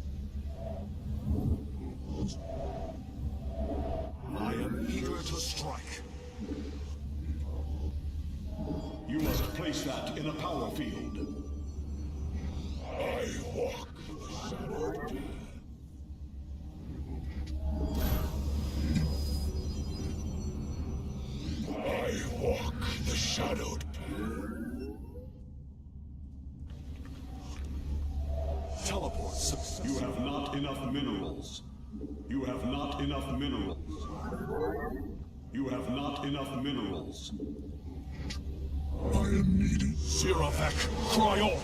[SPEAKER 13] I am eager to strike. You must place that in a power field.
[SPEAKER 8] I walk the shadow. I walk the shadowed
[SPEAKER 13] Teleport success. You have not enough minerals. You have not enough minerals. You have not enough minerals.
[SPEAKER 8] I am needed.
[SPEAKER 13] Zerafek, Cryon.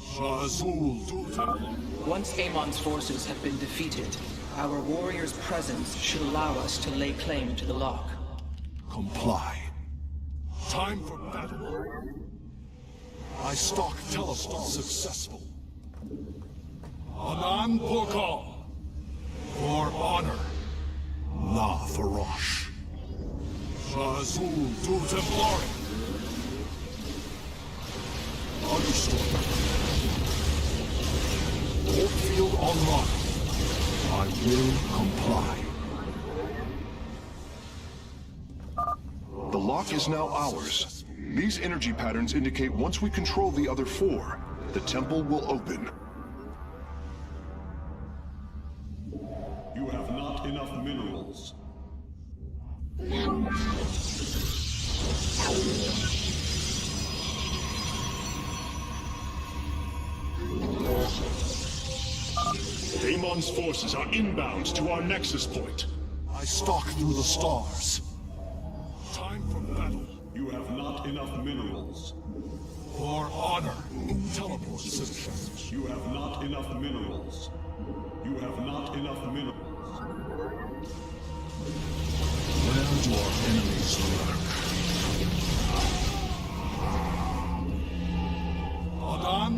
[SPEAKER 13] Shazul to Temple.
[SPEAKER 4] Once Amon's forces have been defeated, our warrior's presence should allow us to lay claim to the lock.
[SPEAKER 13] Comply. Time for battle. I stalk teleport successful. Anan Porkal. For honor. La Farosh. Shazul to Templari. Understood. Warpfield online. I will comply.
[SPEAKER 3] The lock is now ours. These energy patterns indicate once we control the other four, the temple will open.
[SPEAKER 13] You have not enough minerals.
[SPEAKER 2] Amon's forces are inbound to our nexus point.
[SPEAKER 13] I stalk through the stars. Time for battle. You have not enough minerals. For honor. Teleport success. You have not enough minerals. You have not enough minerals.
[SPEAKER 8] Where do our enemies lurk?
[SPEAKER 13] Adan.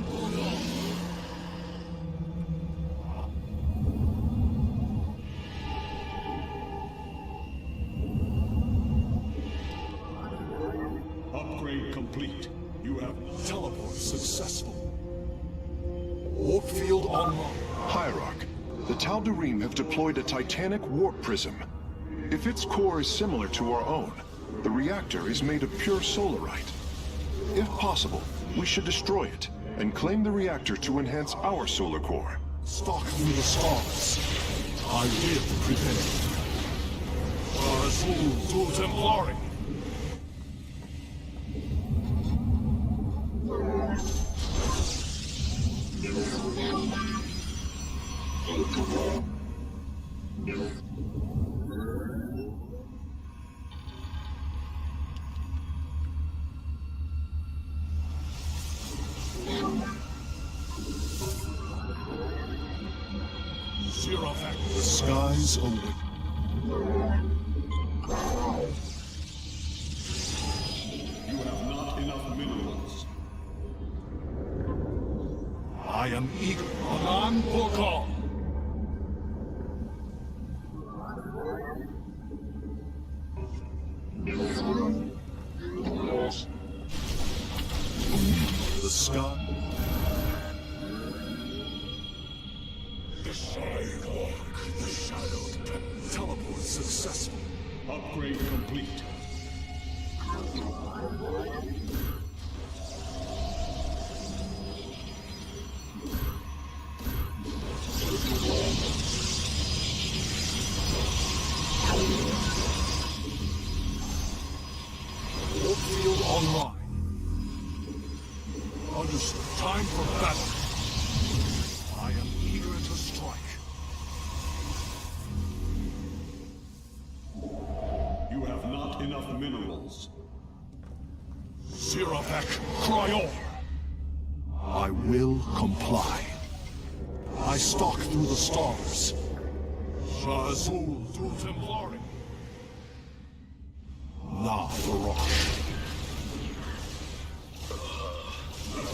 [SPEAKER 13] Upgrade complete. You have teleport successful. Warpfield online.
[SPEAKER 3] Hierarch, the Tal'Darim have deployed a titanic warp prism. If its core is similar to our own, the reactor is made of pure solarite. If possible, we should destroy it and claim the reactor to enhance our solar core.
[SPEAKER 13] Stalk through the stars. I will prevail. Azul to Templari. The skies await. You have not enough minerals. I am eager. Anan Bokal. The sky. The sidewalk, the shadowed pet. Teleport successful. Upgrade complete. Field online. Understood. Time for battle. I am eager to strike. You have not enough minerals. Zirapek, Cryor. I will comply. I stalk through the stars. Shazul to Templari. La Farosh.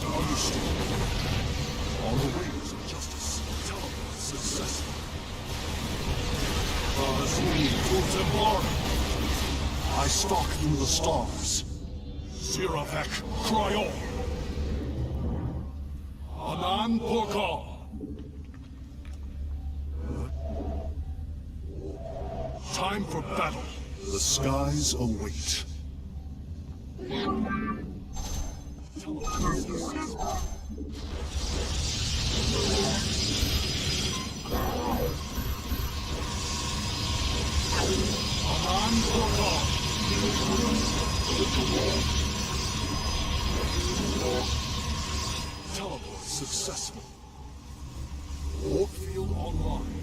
[SPEAKER 13] Understood. On the wings of justice, teleport successful. Azul to Templari. I stalk through the stars. Zirapek, Cryor. Anan Bokal. Time for battle. The skies await. Anan Bokal. Teleport successful. Warp field online.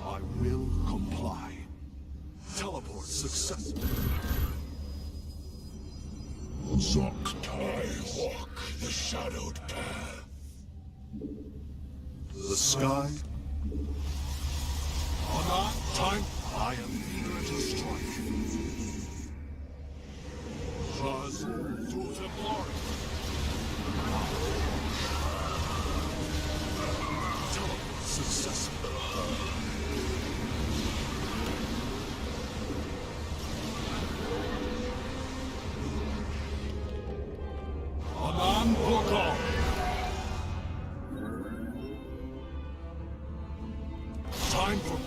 [SPEAKER 13] I will comply. Teleport successful. Zoktai walk the shadowed path. The sky. Anan time. I am eager to strike. Shazul to Templari. Teleport successful. Anan Bokal. Time for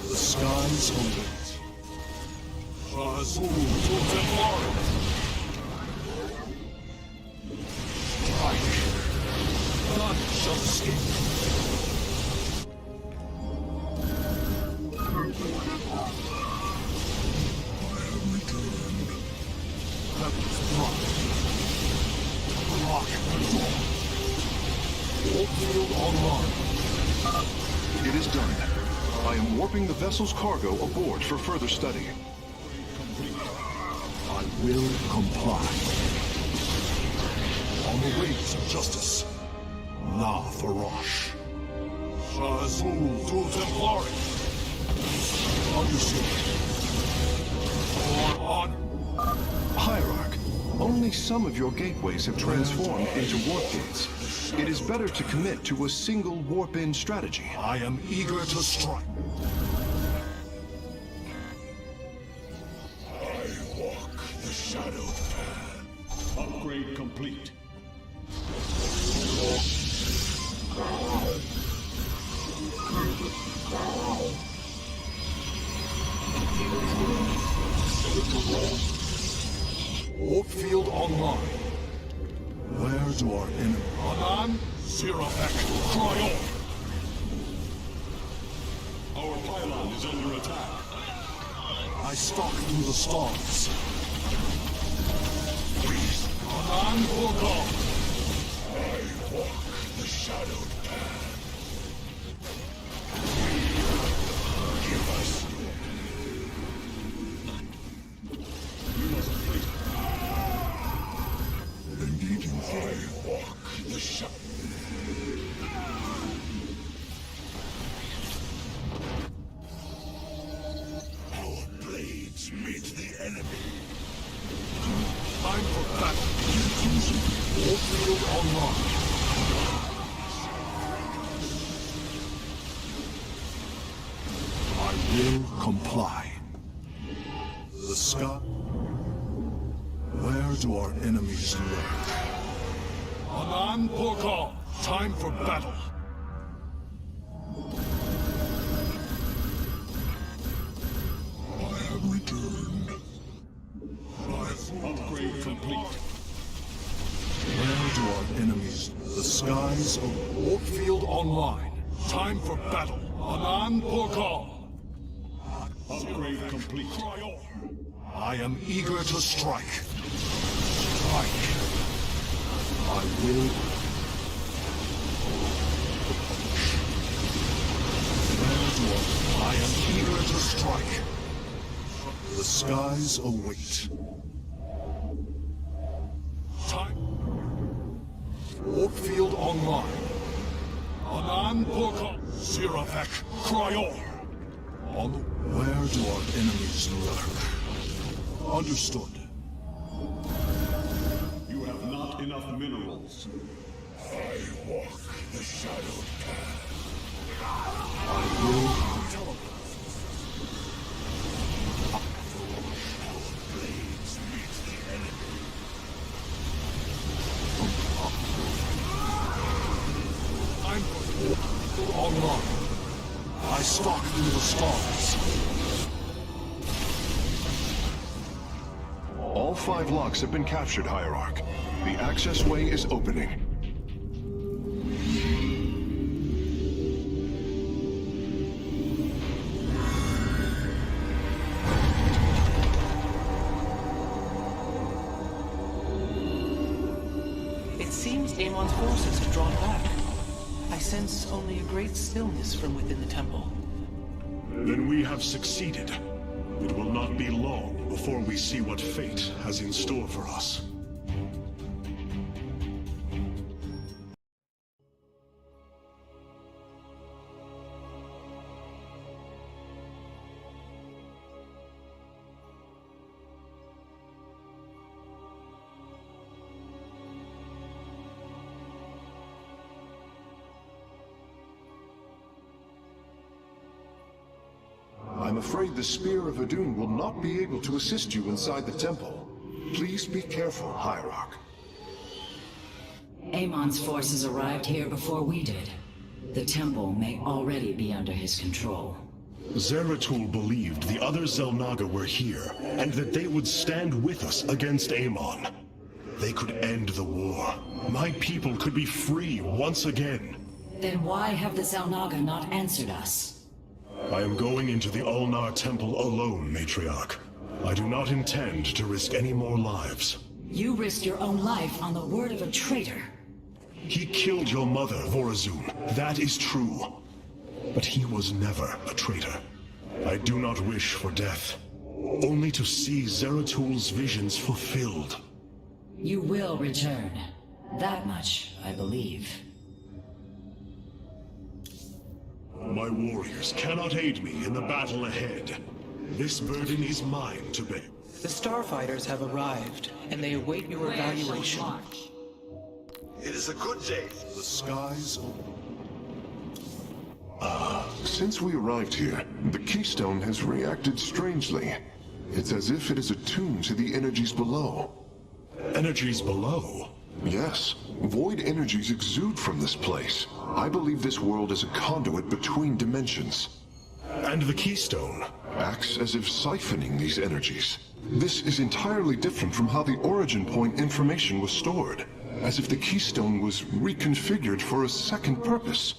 [SPEAKER 13] the skies await. Azul to Templari. Strike. None shall escape. I have returned. Heavens thrive. Lock control. Warp field online.
[SPEAKER 3] It is done. I am warping the vessel's cargo aboard for further study.
[SPEAKER 13] I will comply. On the wings of justice. La Farosh. Shazul to Templari. Understood. For honor.
[SPEAKER 3] Hierarch, only some of your gateways have transformed into warp gates. It is better to commit to a single warp-in strategy.
[SPEAKER 13] I am eager to strike. I walk the shadowed path. Upgrade complete. Warp field online. Where
[SPEAKER 2] Where do our enemies...
[SPEAKER 13] Anan, Sirafek, Cryon! Our pylon is under attack.
[SPEAKER 2] I stalk through the stars.
[SPEAKER 13] Anan, Vorkal!
[SPEAKER 8] I walk the shadowed path. Give us
[SPEAKER 13] We must fight.
[SPEAKER 8] indeed I walk the shadow. Our blades meet the enemy.
[SPEAKER 13] Time for battle.
[SPEAKER 2] Warp field online. I will comply. The sky... Where do our enemies lurk?
[SPEAKER 13] Anan, Vorkal! Time for battle.
[SPEAKER 8] I have returned.
[SPEAKER 13] Upgrade complete.
[SPEAKER 2] Where do our enemies... The skies of
[SPEAKER 13] Warp field online. Time for battle. Anan, Vorkal! Upgrade complete.
[SPEAKER 2] I am eager to strike. Strike. I will... Where do I am eager to strike. The skies await.
[SPEAKER 13] Time. Warp field online. Anan, Vorkal! Sirafek, Cryon!
[SPEAKER 2] On the... Where do our enemies lurk? Understood.
[SPEAKER 13] You have not enough minerals.
[SPEAKER 8] I walk the shadowed path.
[SPEAKER 2] I will...
[SPEAKER 8] Blades meet the enemy.
[SPEAKER 13] Time for
[SPEAKER 2] Online. I stalk through the stars. All 5 locks have been captured, Hierarch. The access way is opening.
[SPEAKER 4] It seems Amon's forces have drawn back. I sense only a great stillness from within the temple.
[SPEAKER 2] Then we have succeeded. It will not be long before we see what fate has in store for us. I'm afraid the Spear of Adun will not be able to assist you inside the temple. Please be careful, Hierarch.
[SPEAKER 5] Amon's forces arrived here before we did. The temple may already be under his control.
[SPEAKER 2] Zeratul believed the other Xel'Naga were here, and that they would stand with us against Amon. They could end the war. My people could be free once again.
[SPEAKER 5] Then why have the Xel'Naga not answered us?
[SPEAKER 2] I am going into the Ulnar Temple alone, Matriarch. I do not intend to risk any more lives.
[SPEAKER 5] You risked your own life on the word of a traitor.
[SPEAKER 2] He killed your mother, Vorazun. That is true. But he was never a traitor. I do not wish for death. Only to see Zeratul's visions fulfilled.
[SPEAKER 5] You will return. That much, I believe.
[SPEAKER 2] My warriors cannot aid me in the battle ahead. This burden is mine to bear.
[SPEAKER 4] The Starfighters have arrived, and they await your evaluation.
[SPEAKER 12] It is a good day.
[SPEAKER 2] The skies...
[SPEAKER 3] Since we arrived here, the Keystone has reacted strangely. It's as if it is attuned to the energies below.
[SPEAKER 2] Energies below?
[SPEAKER 3] Yes. Void energies exude from this place. I believe this world is a conduit between dimensions.
[SPEAKER 2] And the Keystone?
[SPEAKER 3] Acts as if siphoning these energies. This is entirely different from how the origin point information was stored. as if the Keystone was reconfigured for a second purpose.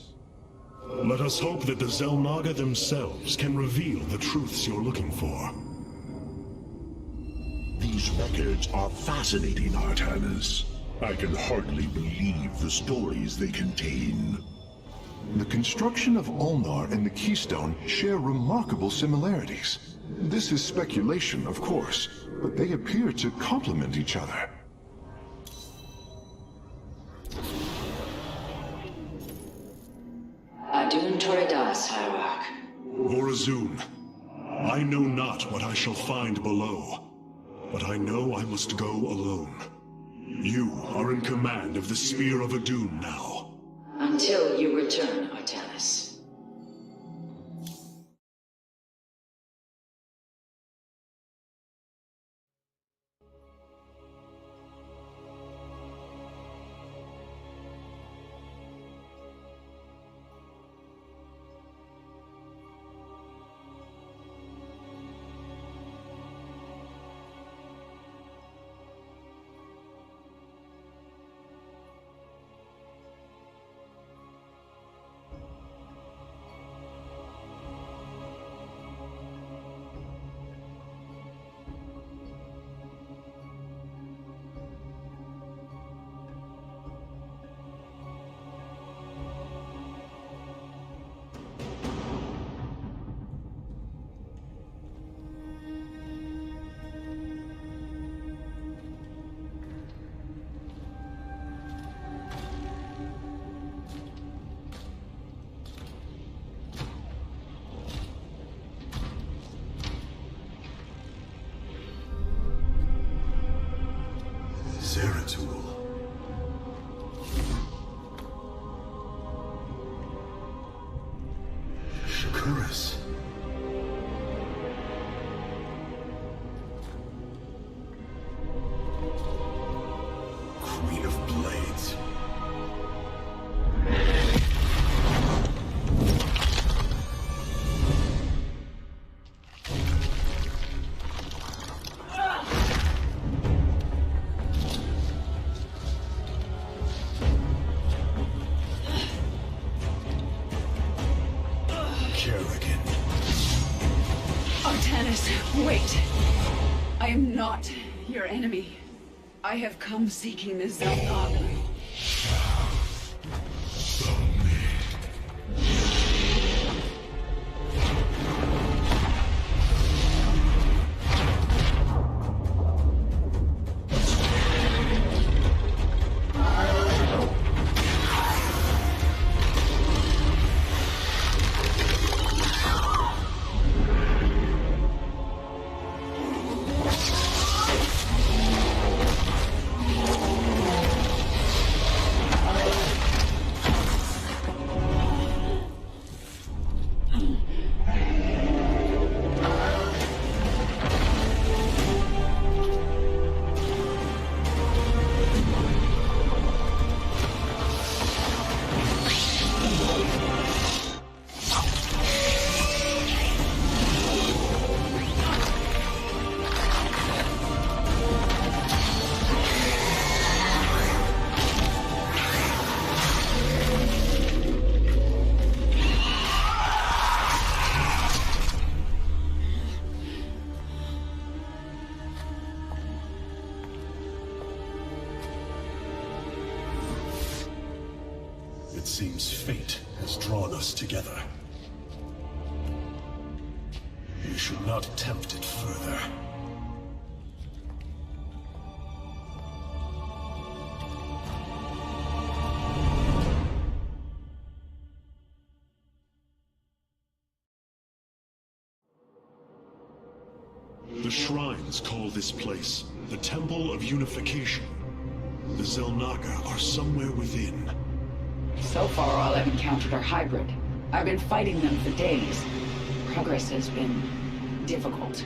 [SPEAKER 2] Let us hope that the Xel'Naga themselves can reveal the truths you're looking for.
[SPEAKER 8] These records are fascinating, Artanis. I can hardly believe the stories they contain.
[SPEAKER 3] The construction of Ulnar and the Keystone share remarkable similarities. This is speculation, of course, but they appear to complement each other.
[SPEAKER 5] Adun Toridas, Hierarch.
[SPEAKER 2] Vorazun, I know not what I shall find below, but I know I must go alone. You are in command of the Spear of Adun now.
[SPEAKER 5] Until you return, Artanis.
[SPEAKER 3] Zeratul. Shakuras. Queen of Blades.
[SPEAKER 15] Artanis, wait! I am not your enemy. I have come seeking the Xel'Naga.
[SPEAKER 2] It seems fate has drawn us together. We should not tempt it further. The shrines call this place the Temple of Unification. The Xel'Naga are somewhere within.
[SPEAKER 15] So far, all I've encountered are hybrid. I've been fighting them for days. Progress has been difficult.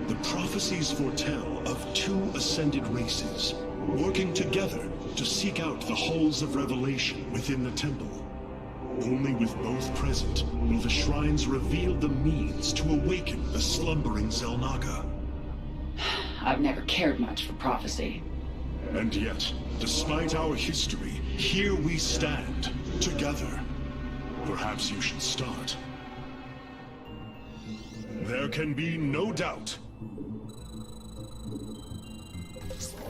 [SPEAKER 2] The prophecies foretell of two ascended races, working together to seek out the halls of revelation within the temple. Only with both present will the shrines reveal the means to awaken the slumbering Xel'Naga.
[SPEAKER 15] I've never cared much for prophecy.
[SPEAKER 2] And yet, despite our history, here we stand, together. Perhaps you should start. There can be no doubt.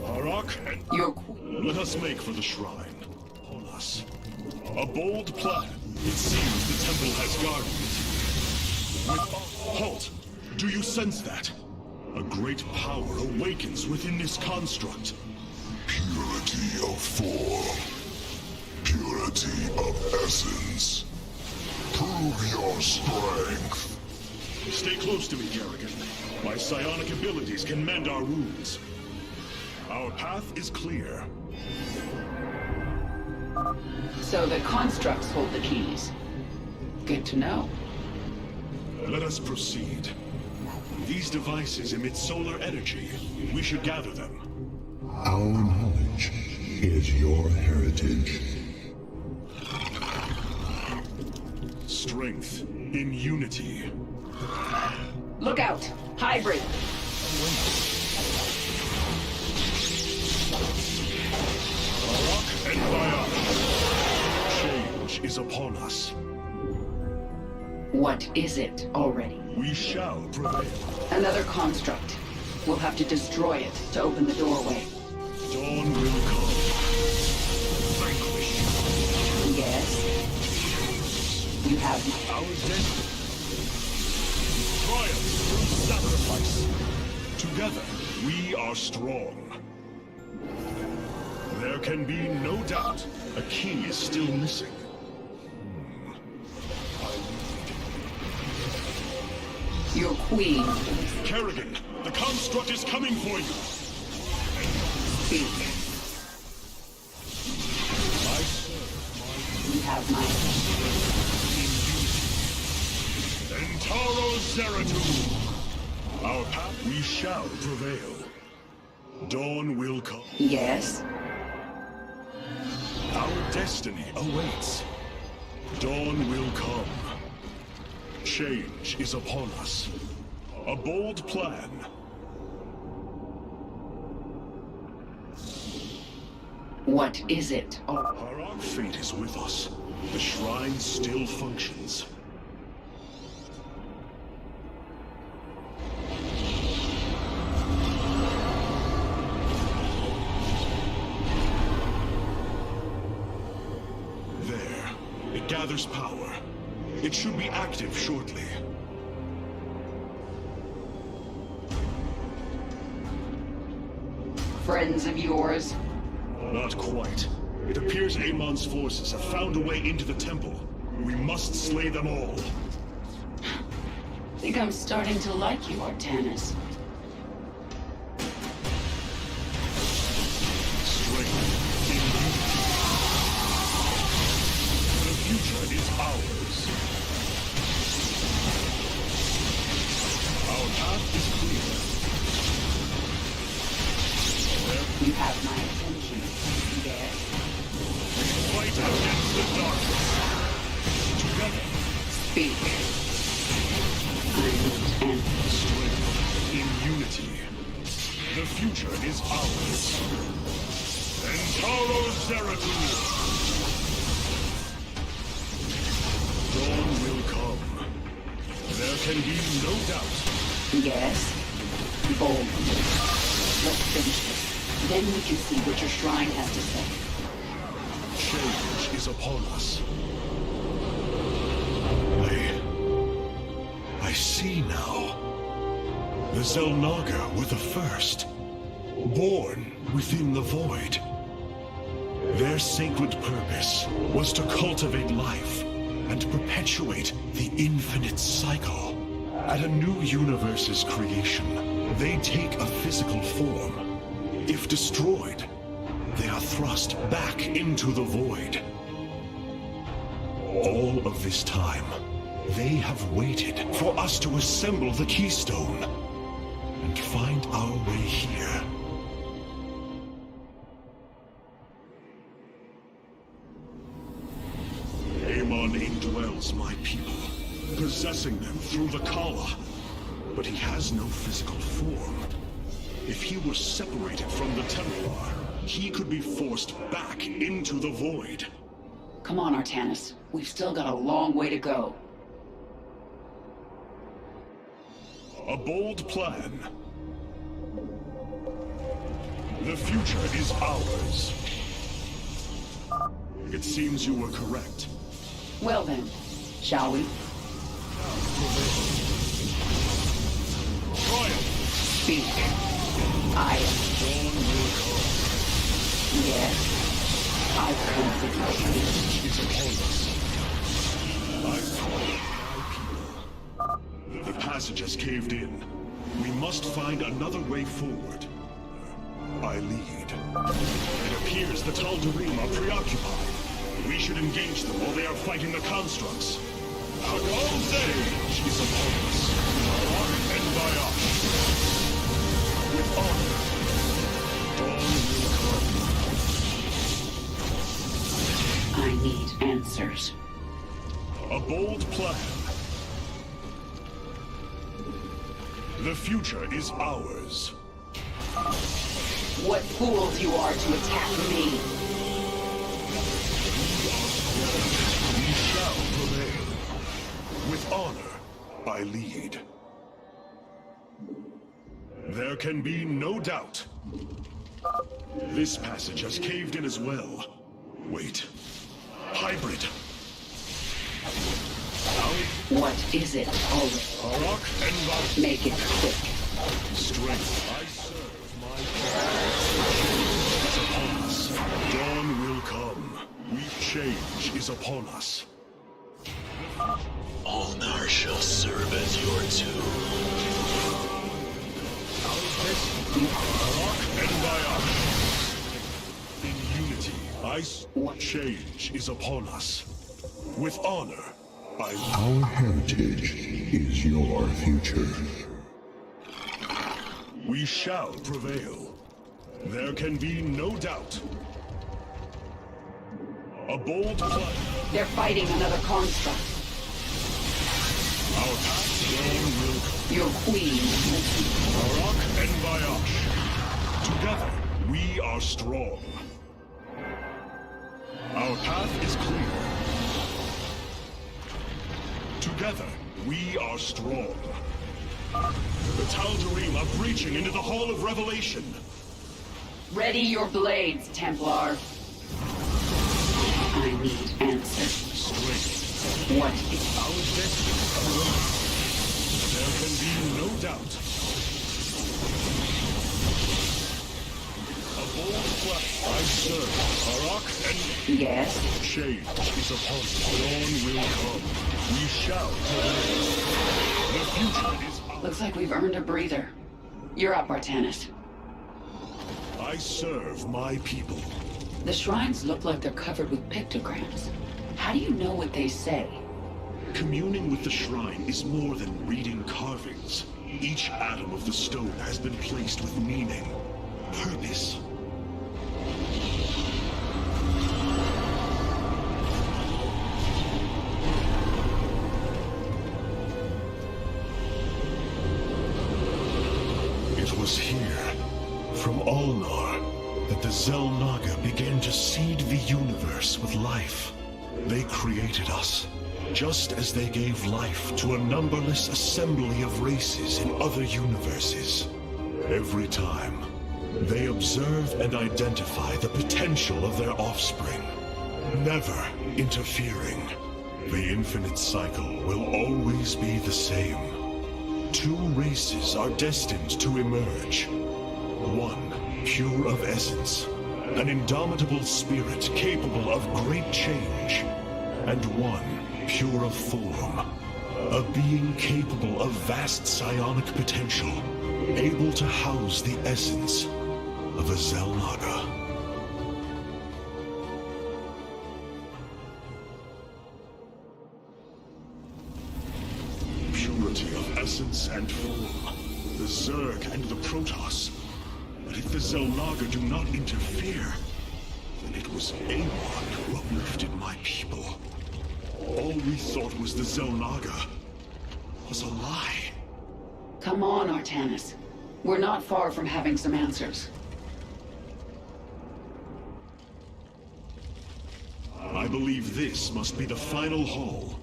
[SPEAKER 2] Arak and... Let us make for the shrine. On us. A bold plan. It seems the temple has guardians. Halt! Do you sense that? A great power awakens within this construct.
[SPEAKER 8] Purity of form. Purity of essence. Prove your strength.
[SPEAKER 2] Stay close to me, Kerrigan. My psionic abilities can mend our wounds. Our path is clear.
[SPEAKER 15] So the constructs hold the keys. Good to know.
[SPEAKER 2] Let us proceed. These devices emit solar energy. We should gather them.
[SPEAKER 8] Our knowledge is your heritage.
[SPEAKER 2] Strength in unity.
[SPEAKER 15] Look out! Hybrid!
[SPEAKER 2] Arak and Bionic. Change is upon us.
[SPEAKER 15] What is it already?
[SPEAKER 2] We shall prevail.
[SPEAKER 15] Another construct. We'll have to destroy it to open the doorway.
[SPEAKER 2] Dawn will come. Vanquish.
[SPEAKER 15] Yes. You have my...
[SPEAKER 2] Our destiny. Triumph through sacrifice. Together, we are strong. There can be no doubt. A key is still missing.
[SPEAKER 15] Your queen.
[SPEAKER 2] Kerrigan, the construct is coming for you.
[SPEAKER 15] Speak. You have my...
[SPEAKER 2] Entaro Zeratul. Our path, we shall prevail. Dawn will come.
[SPEAKER 15] Yes.
[SPEAKER 2] Our destiny awaits. Dawn will come. Change is upon us. A bold plan.
[SPEAKER 15] What is it?
[SPEAKER 2] Our fate is with us. The shrine still functions. There. It gathers power. It should be active shortly.
[SPEAKER 15] Friends of yours?
[SPEAKER 2] Not quite. It appears Amon's forces have found a way into the temple. We must slay them all.
[SPEAKER 15] Think I'm starting to like you, Artanis.
[SPEAKER 2] Strength in unity. The future is ours. Our path is clear.
[SPEAKER 15] You have my attention. Yes.
[SPEAKER 2] Fight against the darkness. Together.
[SPEAKER 15] Speak.
[SPEAKER 2] Strength in unity. The future is ours. Entaro Zeratul. Dawn will come. There can be no doubt.
[SPEAKER 15] Yes. Bold. Let's finish this. Then we can see what your shrine has to say.
[SPEAKER 2] Change is upon us. I see now. The Zelnaga were the first. Born within the void. Their sacred purpose was to cultivate life and perpetuate the infinite cycle. At a new universe's creation, they take a physical form. If destroyed, they are thrust back into the void. All of this time, they have waited for us to assemble the keystone and find our way here. Amon indwells my people, possessing them through the Kala. But he has no physical form. If he were separated from the Templar, he could be forced back into the void.
[SPEAKER 15] Come on, Artanis. We've still got a long way to go.
[SPEAKER 2] A bold plan. The future is ours. It seems you were correct.
[SPEAKER 15] Well then, shall we?
[SPEAKER 2] Triumph!
[SPEAKER 15] Speak. I am.
[SPEAKER 2] Dawn will come.
[SPEAKER 15] Yes. I've come for you.
[SPEAKER 2] Is upon us. The passage has caved in. We must find another way forward. I lead. It appears the Tal'Darim are preoccupied. We should engage them while they are fighting the constructs. Our Dawn's age is upon us. Rock and Bayash. With honor, Dawn will come.
[SPEAKER 15] I need answers.
[SPEAKER 2] A bold plan. The future is ours.
[SPEAKER 15] What fools you are to attack me!
[SPEAKER 2] We shall prevail. With honor, I lead. There can be no doubt. This passage has caved in as well. Wait. Hybrid.
[SPEAKER 15] What is it, always?
[SPEAKER 2] Rock and rock.
[SPEAKER 15] Make it quick.
[SPEAKER 2] Strength. I serve my change is upon us. Dawn will come. Change is upon us.
[SPEAKER 14] Ulnar shall serve as your tomb.
[SPEAKER 2] Rock and Bayash. In unity, change is upon us. With honor,
[SPEAKER 3] Our heritage is your future.
[SPEAKER 2] We shall prevail. There can be no doubt. A bold plan.
[SPEAKER 15] They're fighting another construct.
[SPEAKER 2] Our path will come.
[SPEAKER 15] Your queen.
[SPEAKER 2] Rock and Bayash. Together, we are strong. Our path is clear. Together, we are strong. The Tal'Darim are breaching into the Hall of Revelation.
[SPEAKER 15] Ready your blades, Templar. I need answers.
[SPEAKER 2] Strength.
[SPEAKER 15] What is
[SPEAKER 2] our destiny? There can be no doubt. A bold plan. I serve. Arak and...
[SPEAKER 15] Yes?
[SPEAKER 2] Change is upon us. Dawn will come. We shall prevail. The future is ours.
[SPEAKER 15] Looks like we've earned a breather. You're up, Artanis.
[SPEAKER 2] I serve my people.
[SPEAKER 15] The shrines look like they're covered with pictograms. How do you know what they say?
[SPEAKER 2] Communing with the shrine is more than reading carvings. Each atom of the stone has been placed with meaning, purpose. It was here, from Ulnar, that the Xel'Naga began to seed the universe with life. They created us, just as they gave life to a numberless assembly of races in other universes. Every time, they observe and identify the potential of their offspring, never interfering. The infinite cycle will always be the same. Two races are destined to emerge. One, pure of essence, an indomitable spirit capable of great change. And one, pure of form, a being capable of vast psionic potential, able to house the essence of a Xel'Naga. Purity of essence and form, the Zerg and the Protoss. But if the Xel'Naga do not interfere, then it was Amon who uplifted my people. All we thought was the Xel'Naga was a lie.
[SPEAKER 15] Come on, Artanis. We're not far from having some answers.
[SPEAKER 2] I believe this must be the final hall.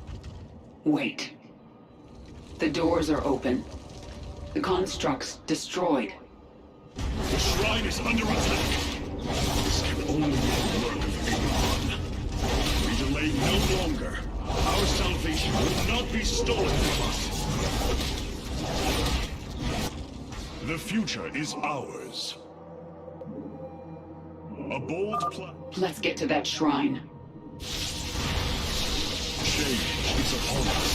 [SPEAKER 15] Wait. The doors are open. The construct's destroyed.
[SPEAKER 2] The shrine is under attack. This can only be the work of Amon. We delay no longer. Our salvation will not be stolen from us. The future is ours. A bold plan.
[SPEAKER 15] Let's get to that shrine.
[SPEAKER 2] Change is upon us.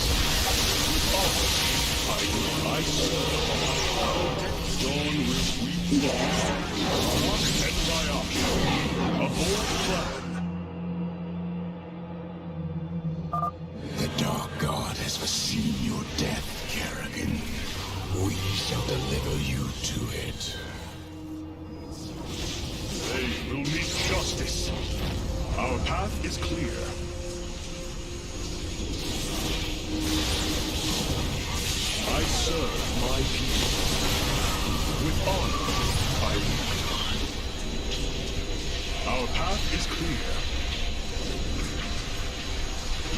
[SPEAKER 2] With all, I serve. Dawn will weep.
[SPEAKER 15] Yes.
[SPEAKER 2] Rock and Viosh. A bold plan.
[SPEAKER 16] The Dark God has foreseen your death, Kerrigan. We shall deliver you to it.
[SPEAKER 2] They will meet justice. Our path is clear. I serve my people. With honor, I lead. Our path is clear.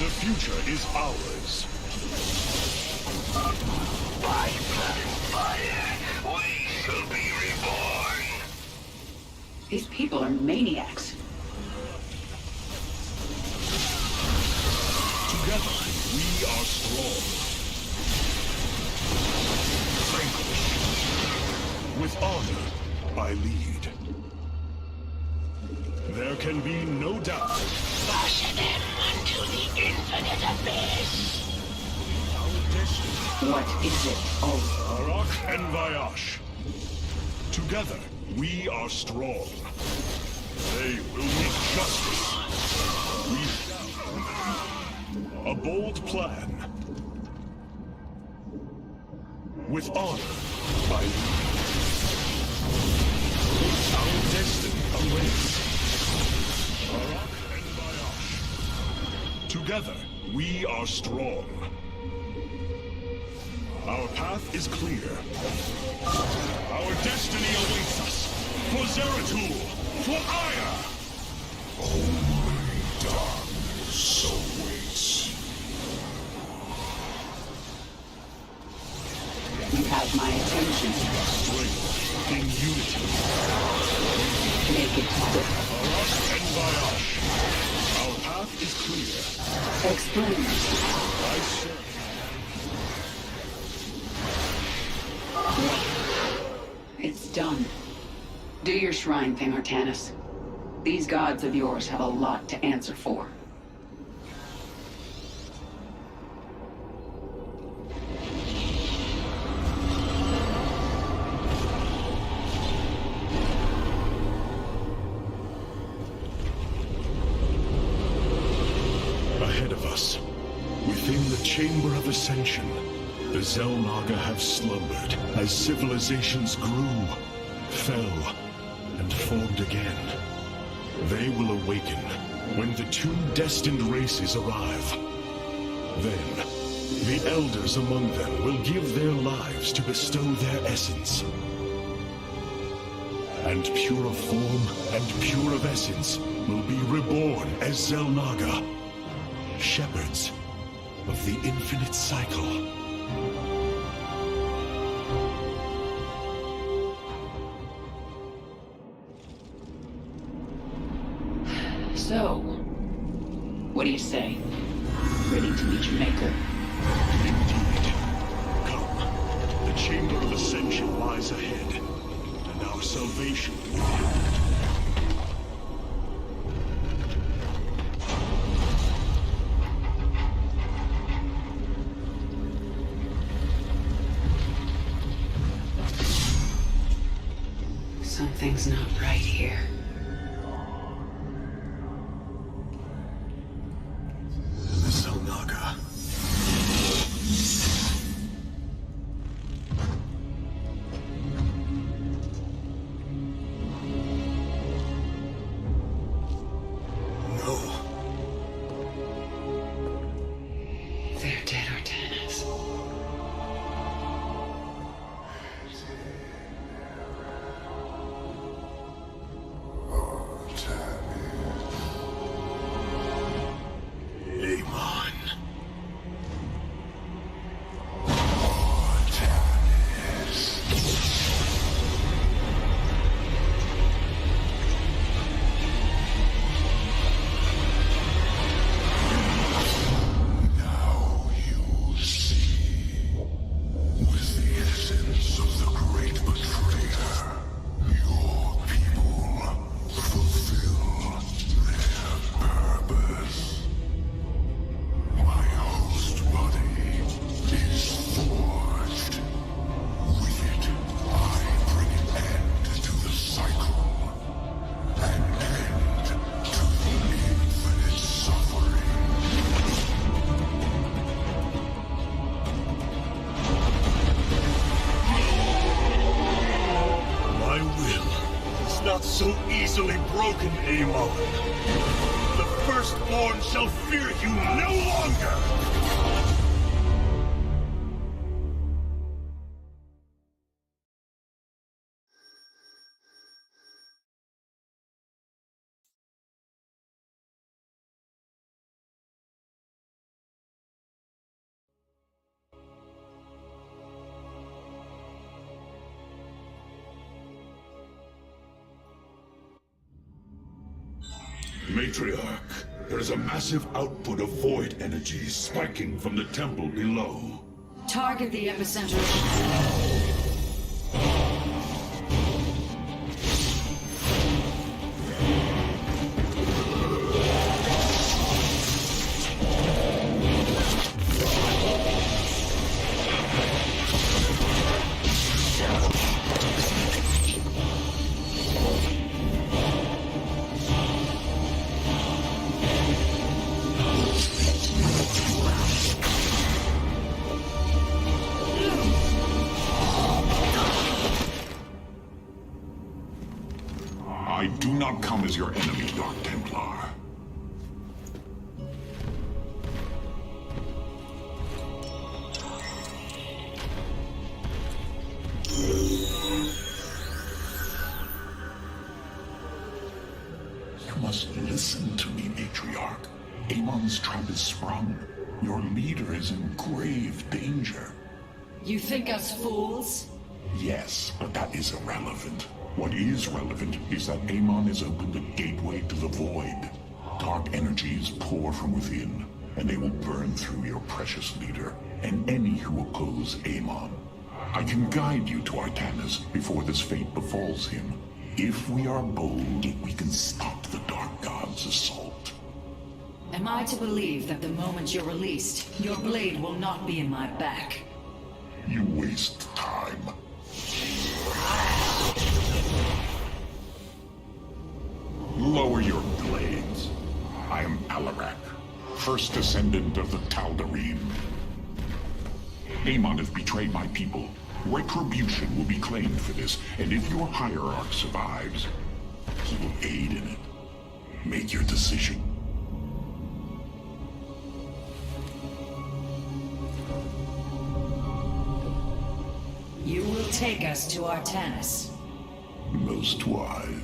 [SPEAKER 2] The future is ours.
[SPEAKER 16] By blood and fire, we shall be reborn.
[SPEAKER 15] These people are maniacs.
[SPEAKER 2] Together, we are strong. Vanquish. With honor, I lead. There can be no doubt.
[SPEAKER 16] Push them unto the infinite abyss.
[SPEAKER 15] What is it? Oh.
[SPEAKER 2] Arak and Viosh. Together, we are strong. They will meet justice. We shall. A bold plan. With honor, I lead. Our destiny awaits. Arak and Viosh. Together, we are strong. Our path is clear. Our destiny awaits us. For Zeratul! For Aya!
[SPEAKER 16] Only darkness awaits.
[SPEAKER 15] You have my attention.
[SPEAKER 2] Strength in unity.
[SPEAKER 15] Make it quick.
[SPEAKER 2] Arak and Viosh. Our path is clear.
[SPEAKER 15] Explain.
[SPEAKER 2] I serve.
[SPEAKER 15] It's done. Do your shrine thing, Artanis. These gods of yours have a lot to answer for.
[SPEAKER 2] Ahead of us, within the Chamber of Ascension, the Xel'Naga have slumbered as civilizations grew, fell, and formed again. They will awaken when the two destined races arrive. Then, the elders among them will give their lives to bestow their essence. And pure of form and pure of essence will be reborn as Xel'Naga, shepherds of the infinite cycle.
[SPEAKER 15] So, what do you say? Ready to meet your maker?
[SPEAKER 2] Indeed. Come. The Chamber of Ascension lies ahead, and our salvation within.
[SPEAKER 15] Something's not right here.
[SPEAKER 2] Xel'Naga. No.
[SPEAKER 15] They're dead, Artanis.
[SPEAKER 13] not so easily broken, Amon. The Firstborn shall fear you no longer!
[SPEAKER 8] Matriarch, there is a massive output of void energy spiking from the temple below.
[SPEAKER 5] Target the epicenter.
[SPEAKER 8] I do not come as your enemy, Dark Templar. You must listen to me, Matriarch. Amon's trap is sprung. Your leader is in grave danger.
[SPEAKER 5] You think us fools?
[SPEAKER 8] Yes, but that is irrelevant. What is relevant is that Amon has opened a gateway to the void. Dark energies pour from within, and they will burn through your precious leader and any who oppose Amon. I can guide you to Artanis before this fate befalls him. If we are bold, we can stop the Dark God's assault.
[SPEAKER 5] Am I to believe that the moment you're released, your blade will not be in my back?
[SPEAKER 8] You waste time. Lower your blades. I am Alarak, first descendant of the Tal'Darim. Amon has betrayed my people. Retribution will be claimed for this, and if your hierarch survives, he will aid in it. Make your decision.
[SPEAKER 5] You will take us to Artanis.
[SPEAKER 8] Most wise.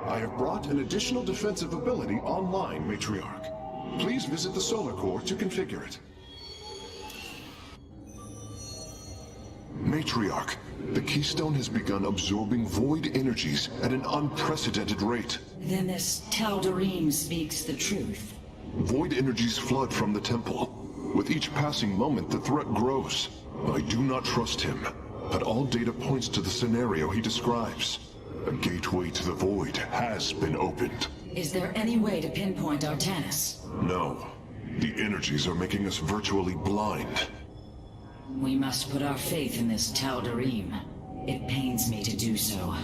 [SPEAKER 3] I have brought an additional defensive ability online, Matriarch. Please visit the Solar Core to configure it. Matriarch, the Keystone has begun absorbing void energies at an unprecedented rate.
[SPEAKER 5] Then this Tal'Darim speaks the truth.
[SPEAKER 3] Void energies flood from the temple. With each passing moment, the threat grows. I do not trust him, but all data points to the scenario he describes. A gateway to the void has been opened.
[SPEAKER 5] Is there any way to pinpoint Artanis?
[SPEAKER 3] No. The energies are making us virtually blind.
[SPEAKER 5] We must put our faith in this Tal'Darim. It pains me to do so.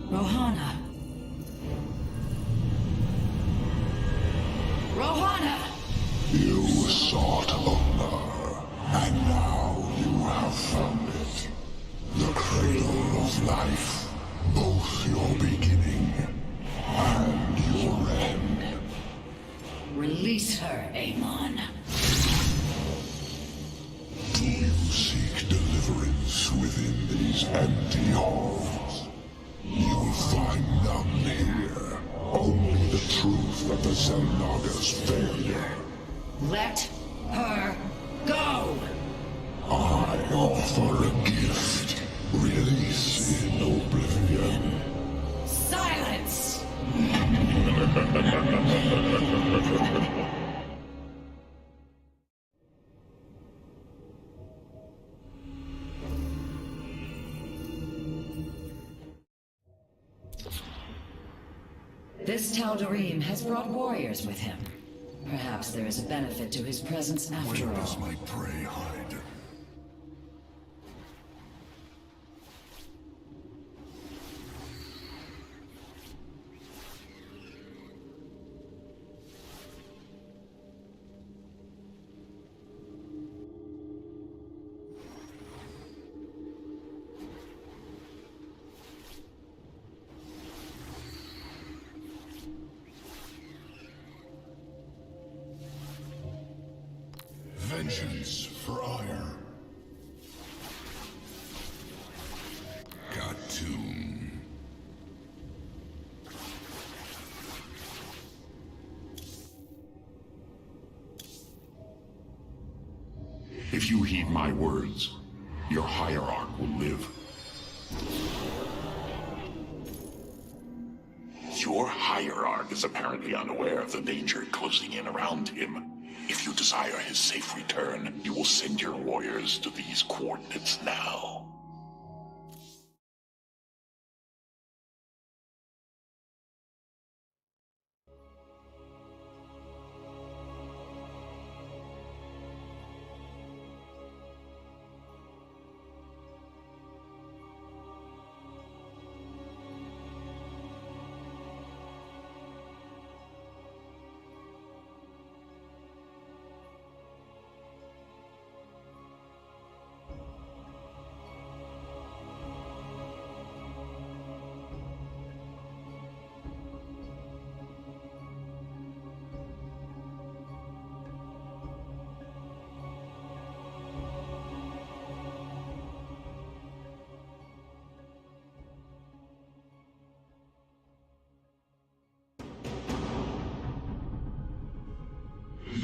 [SPEAKER 5] Rohana. Rohana!
[SPEAKER 8] You saw
[SPEAKER 16] sought honor, and now you have found it. The cradle of life, both your beginning and your end.
[SPEAKER 5] Release her, Amon.
[SPEAKER 16] Do you seek deliverance within these empty halls? You will find none here. Only the truth of the Xel'Naga's failure.
[SPEAKER 5] Let her go!
[SPEAKER 16] I offer a gift. Release in oblivion.
[SPEAKER 5] Silence! This Tal'Darim has brought warriors with him. Perhaps there is a benefit to his presence after all.
[SPEAKER 16] Where does my prey hide? Vengeance for ire. Khatum.
[SPEAKER 8] If you heed my words, your hierarch will live. Your hierarch is apparently unaware of the danger closing in around him. If you desire his safe return, you will send your warriors to these coordinates now.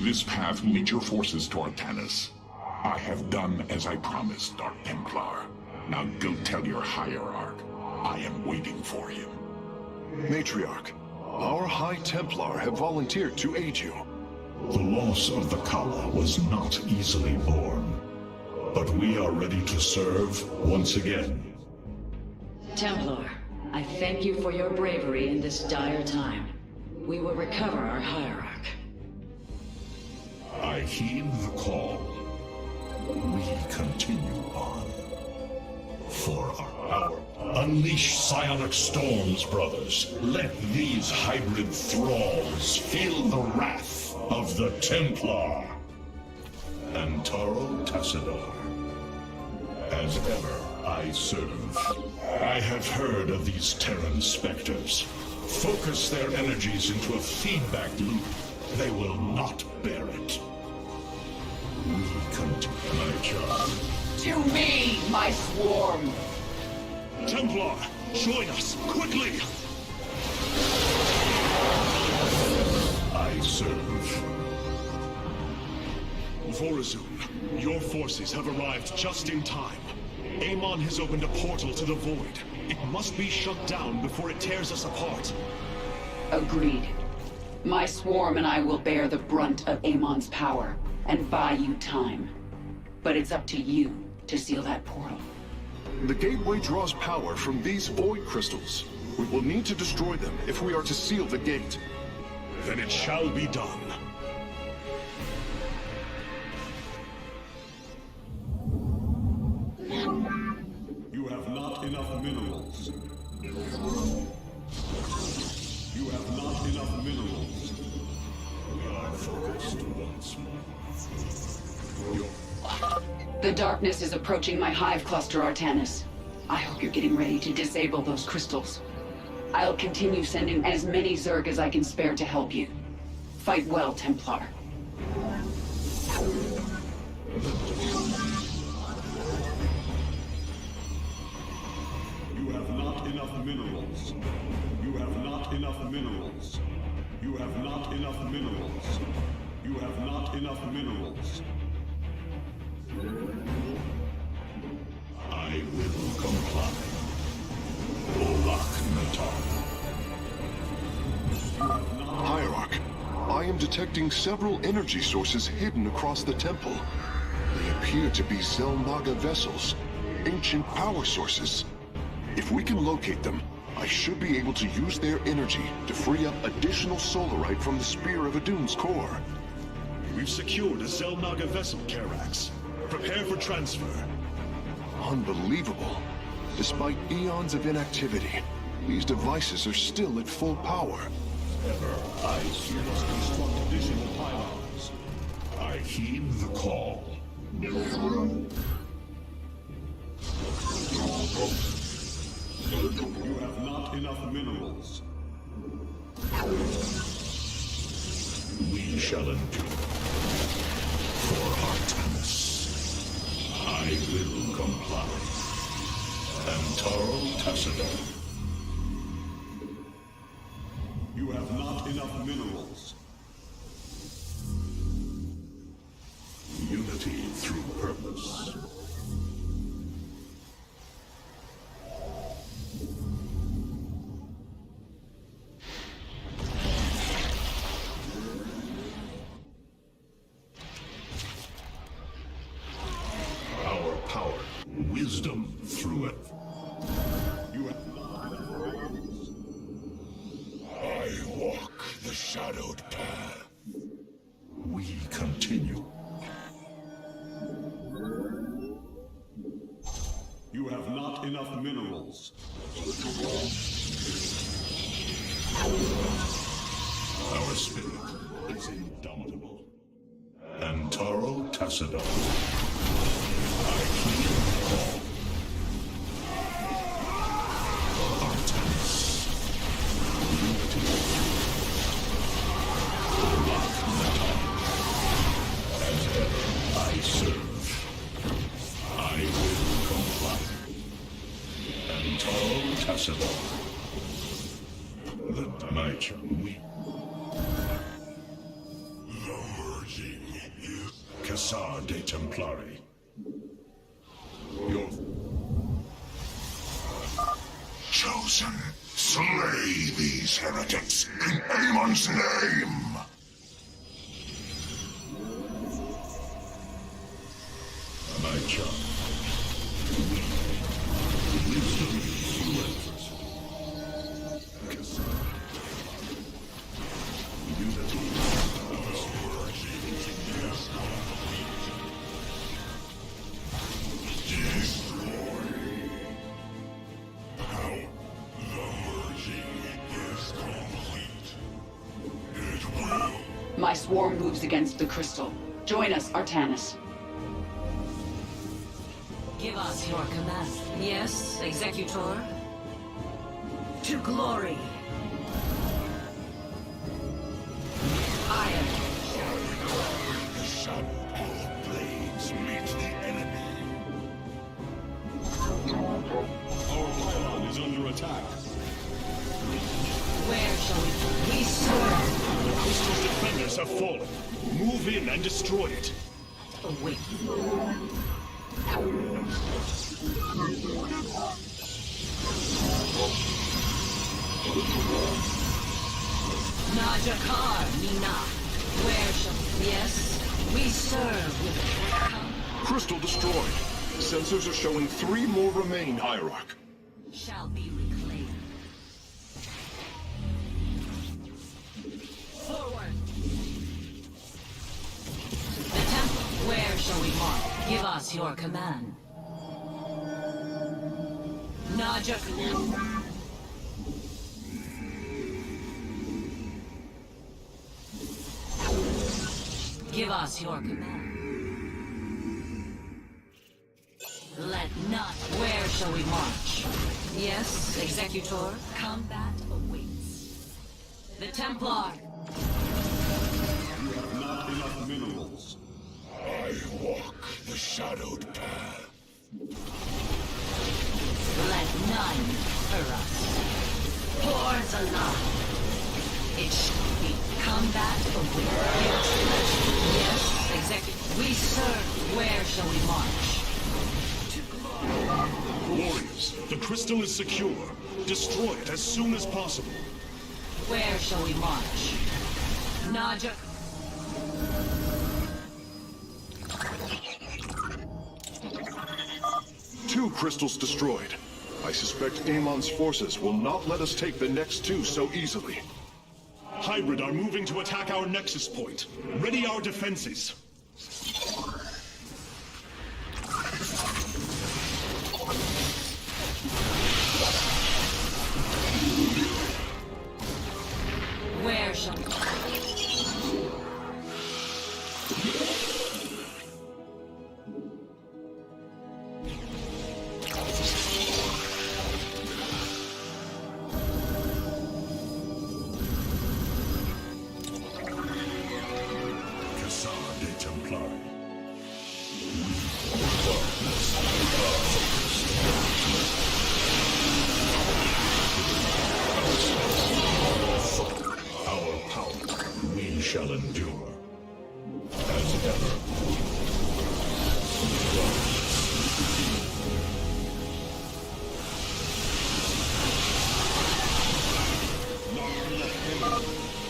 [SPEAKER 8] This path will lead your forces toward Tanis. I have done as I promised, Dark Templar. Now go tell your hierarch I am waiting for him.
[SPEAKER 3] Matriarch, our High Templar have volunteered to aid you.
[SPEAKER 13] The loss of the Kala was not easily borne, but we are ready to serve once again.
[SPEAKER 5] Templar, I thank you for your bravery in this dire time. We will recover our hierarch.
[SPEAKER 13] I heed the call. We continue on. For our unleash psionic storms, brothers. Let these hybrid thralls feel the wrath of the Templar. Antaro Tassadar. As ever, I serve. I have heard of these Terran specters. Focus their energies into a feedback loop. They will not bear it. We continue my job.
[SPEAKER 15] To me, my swarm!
[SPEAKER 13] Templar, join us, quickly! I serve. Vorazun, your forces have arrived just in time. Amon has opened a portal to the Void. It must be shut down before it tears us apart.
[SPEAKER 15] Agreed. My swarm and I will bear the brunt of Amon's power, and buy you time. But it's up to you to seal that portal.
[SPEAKER 3] The gateway draws power from these void crystals. We will need to destroy them if we are to seal the gate.
[SPEAKER 13] Then it shall be done. You have not enough minerals. You have not enough minerals. We are focused once once more.
[SPEAKER 15] The darkness is approaching my hive cluster, Artanis. I hope you're getting ready to disable those crystals. I'll continue sending as many Zerg as I can spare to help you. Fight well, Templar.
[SPEAKER 13] You have not enough minerals. You have not enough minerals. You have not enough minerals. You have not enough minerals. I will comply.
[SPEAKER 3] Hierarch, I am detecting several energy sources hidden across the temple. They appear to be Zelnaga vessels, ancient power sources. If we can locate them, I should be able to use their energy to free up additional solarite from the Spear of Adun's core.
[SPEAKER 2] We've secured a Zelnaga vessel, Karax. Prepare for transfer.
[SPEAKER 3] Unbelievable. Despite eons of inactivity, these devices are still at full power.
[SPEAKER 13] I must construct additional pylons. I heed the call. You have not enough minerals. We shall endure. For Artemis, I will comply. Antaro Tassadar. You have not enough minerals. Unity through purpose. Our power, wisdom through it. You have not enough minerals. I walk the shadowed path. We continue. You have not enough minerals. Our spirit is indomitable. Antaro Tassadar. I heed the call. Artemis. Unity. As ever, I serve. I will comply. Antaro Tassadar. The night we... The merging is... Cassar de Templari. Your...
[SPEAKER 16] Chosen, slay these heretics in Amon's name!
[SPEAKER 13] My job. Wisdom through adversity. Unity.
[SPEAKER 16] Destroy. How the merging is complete. It will.
[SPEAKER 15] My swarm moves against the crystal. Join us, Artanis.
[SPEAKER 5] Give us your command. Yes, Executor? To glory! Iron.
[SPEAKER 16] The shadow of blades meet the enemy.
[SPEAKER 13] Our pylon is under attack.
[SPEAKER 5] Where shall we serve?
[SPEAKER 2] The crystal's defenders have fallen. Move in and destroy it.
[SPEAKER 5] Await. Najakar, Mina. Where shall we? Yes, we serve with...
[SPEAKER 3] Crystal destroyed. Sensors are showing 3 more remain, Hierarch.
[SPEAKER 5] Shall be reclaimed. Forward. The temple. Where shall we march? Give us your command. Najak. Give us your command. Let not. Where shall we march? Yes, Executor. Combat awaits. The Templar.
[SPEAKER 13] You have not enough minerals.
[SPEAKER 16] I walk the shadowed path.
[SPEAKER 5] Let none hurt us. Hordes alive. It should be combat awaits. Yes, Executor. We serve. Where shall we march?
[SPEAKER 2] Warriors, the crystal is secure. Destroy it as soon as possible.
[SPEAKER 5] Where shall we march? Naja.
[SPEAKER 3] 2 crystals destroyed. I suspect Amon's forces will not let us take the next 2 so easily.
[SPEAKER 2] Hybrid are moving to attack our nexus point. Ready our defenses.
[SPEAKER 5] Where shall we?
[SPEAKER 16] Shall endure. As ever.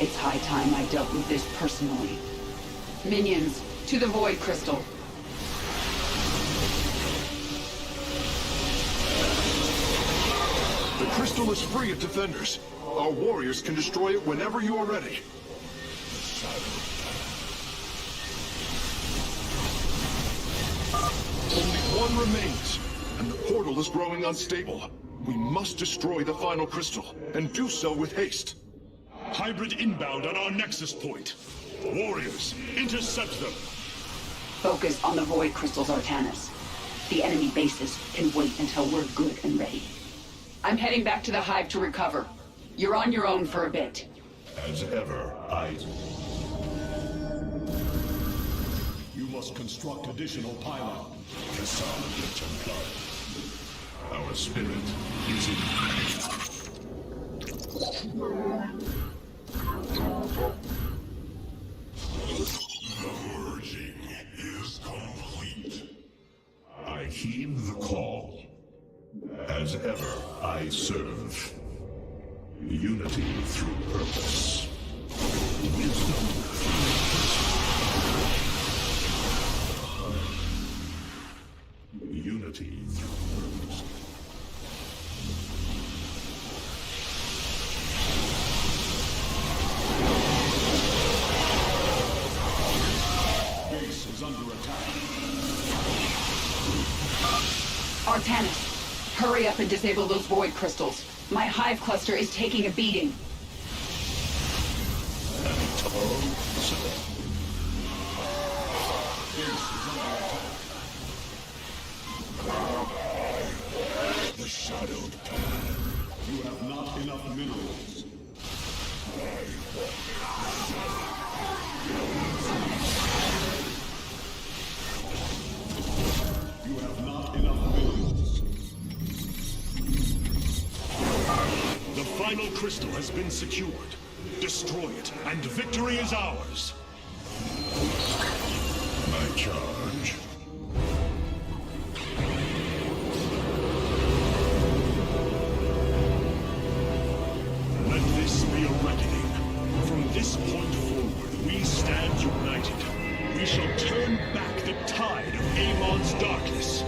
[SPEAKER 15] It's high time I dealt with this personally. Minions, to the Void Crystal.
[SPEAKER 3] The crystal is free of defenders. Our warriors can destroy it whenever you are ready. Only one remains, and the portal is growing unstable. We must destroy the final crystal, and do so with haste.
[SPEAKER 2] Hybrid inbound on our nexus point. Warriors, intercept them.
[SPEAKER 15] Focus on the Void Crystals, Artanis. The enemy bases can wait until we're good and ready. I'm heading back to the Hive to recover. You're on your own for a bit.
[SPEAKER 16] As ever,
[SPEAKER 13] You must construct additional pylons.
[SPEAKER 16] Cassandra Templar. Our spirit is in The purging is complete. I heed the call. As ever, I serve. Unity through purpose. Wisdom Unity through purpose.
[SPEAKER 13] Base is under attack.
[SPEAKER 15] Artanis, hurry up and disable those Void Crystals. My Hive cluster is taking a beating.
[SPEAKER 16] The shadowed path.
[SPEAKER 13] You have not enough minerals. You have not enough minerals.
[SPEAKER 2] The final crystal has been secured. Destroy it, and victory is ours.
[SPEAKER 16] My charge.
[SPEAKER 2] Let this be a reckoning. From this point forward, we stand united. We shall turn back the tide of Amon's darkness.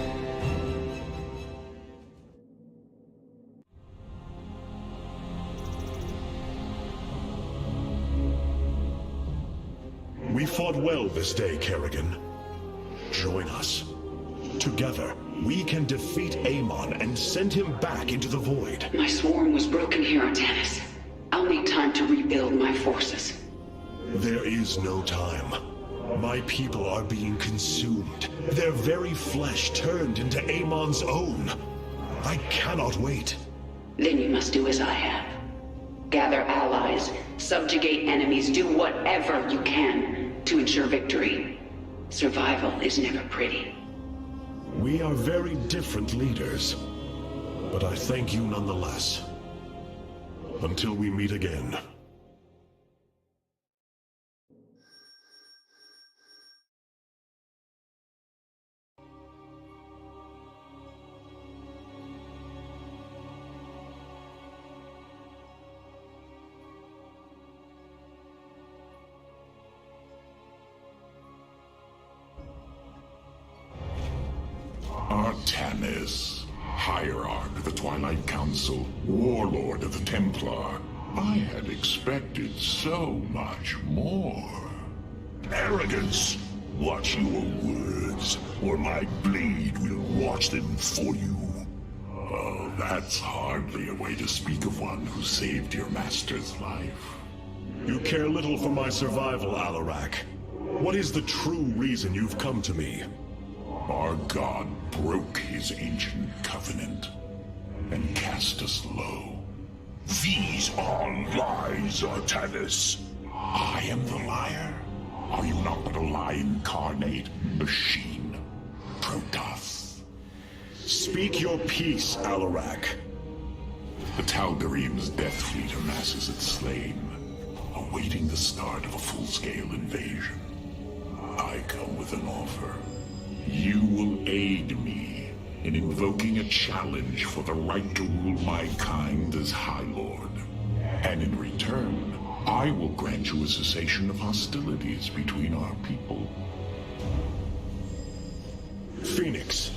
[SPEAKER 2] We fought well this day, Kerrigan. Join us. Together, we can defeat Amon and send him back into the void.
[SPEAKER 15] My swarm was broken here, Artanis. I'll need time to rebuild my forces.
[SPEAKER 2] There is no time. My people are being consumed. Their very flesh turned into Amon's own. I cannot wait.
[SPEAKER 15] Then you must do as I have. Gather allies, subjugate enemies, do whatever you can to ensure victory. Survival is never pretty.
[SPEAKER 2] We are very different leaders, but I thank you nonetheless. Until we meet again.
[SPEAKER 8] Artanis, Hierarch of the Twilight Council, Warlord of the Templar. I had expected so much more.
[SPEAKER 16] Arrogance! Watch your words, or my blade will watch them for you.
[SPEAKER 8] Oh, that's hardly a way to speak of one who saved your master's life.
[SPEAKER 2] You care little for my survival, Alarak. What is the true reason you've come to me?
[SPEAKER 8] Our god broke his ancient covenant and cast us low.
[SPEAKER 16] These are lies, Artanis.
[SPEAKER 8] I am the liar? Are you not but a lie incarnate, machine? Protoss.
[SPEAKER 2] Speak your peace, Alarak.
[SPEAKER 8] The Tal'Darim's death fleet amasses its slain, awaiting the start of a full-scale invasion. I come with an offer. You will aid me in invoking a challenge for the right to rule my kind as High Lord. And in return, I will grant you a cessation of hostilities between our people.
[SPEAKER 2] Phoenix,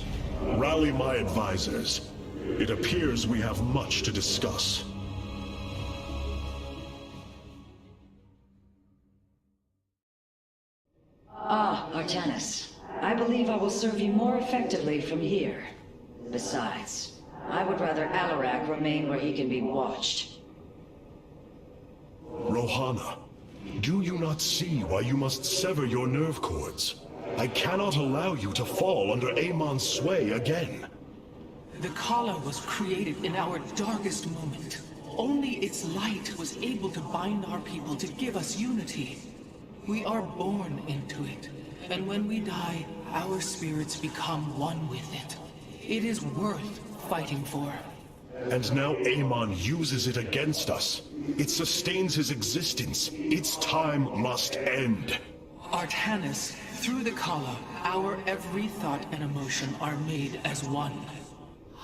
[SPEAKER 2] rally my advisors. It appears we have much to discuss.
[SPEAKER 5] Ah, Artanis. I believe I will serve you more effectively from here. Besides, I would rather Alarak remain where he can be watched.
[SPEAKER 2] Rohana, do you not see why you must sever your nerve cords? I cannot allow you to fall under Amon's sway again.
[SPEAKER 4] The Kala was created in our darkest moment. Only its light was able to bind our people to give us unity. We are born into it, and when we die, our spirits become one with it. It is worth fighting for.
[SPEAKER 2] And now Amon uses it against us. It sustains his existence. Its time must end.
[SPEAKER 4] Artanis, through the Kala, our every thought and emotion are made as one.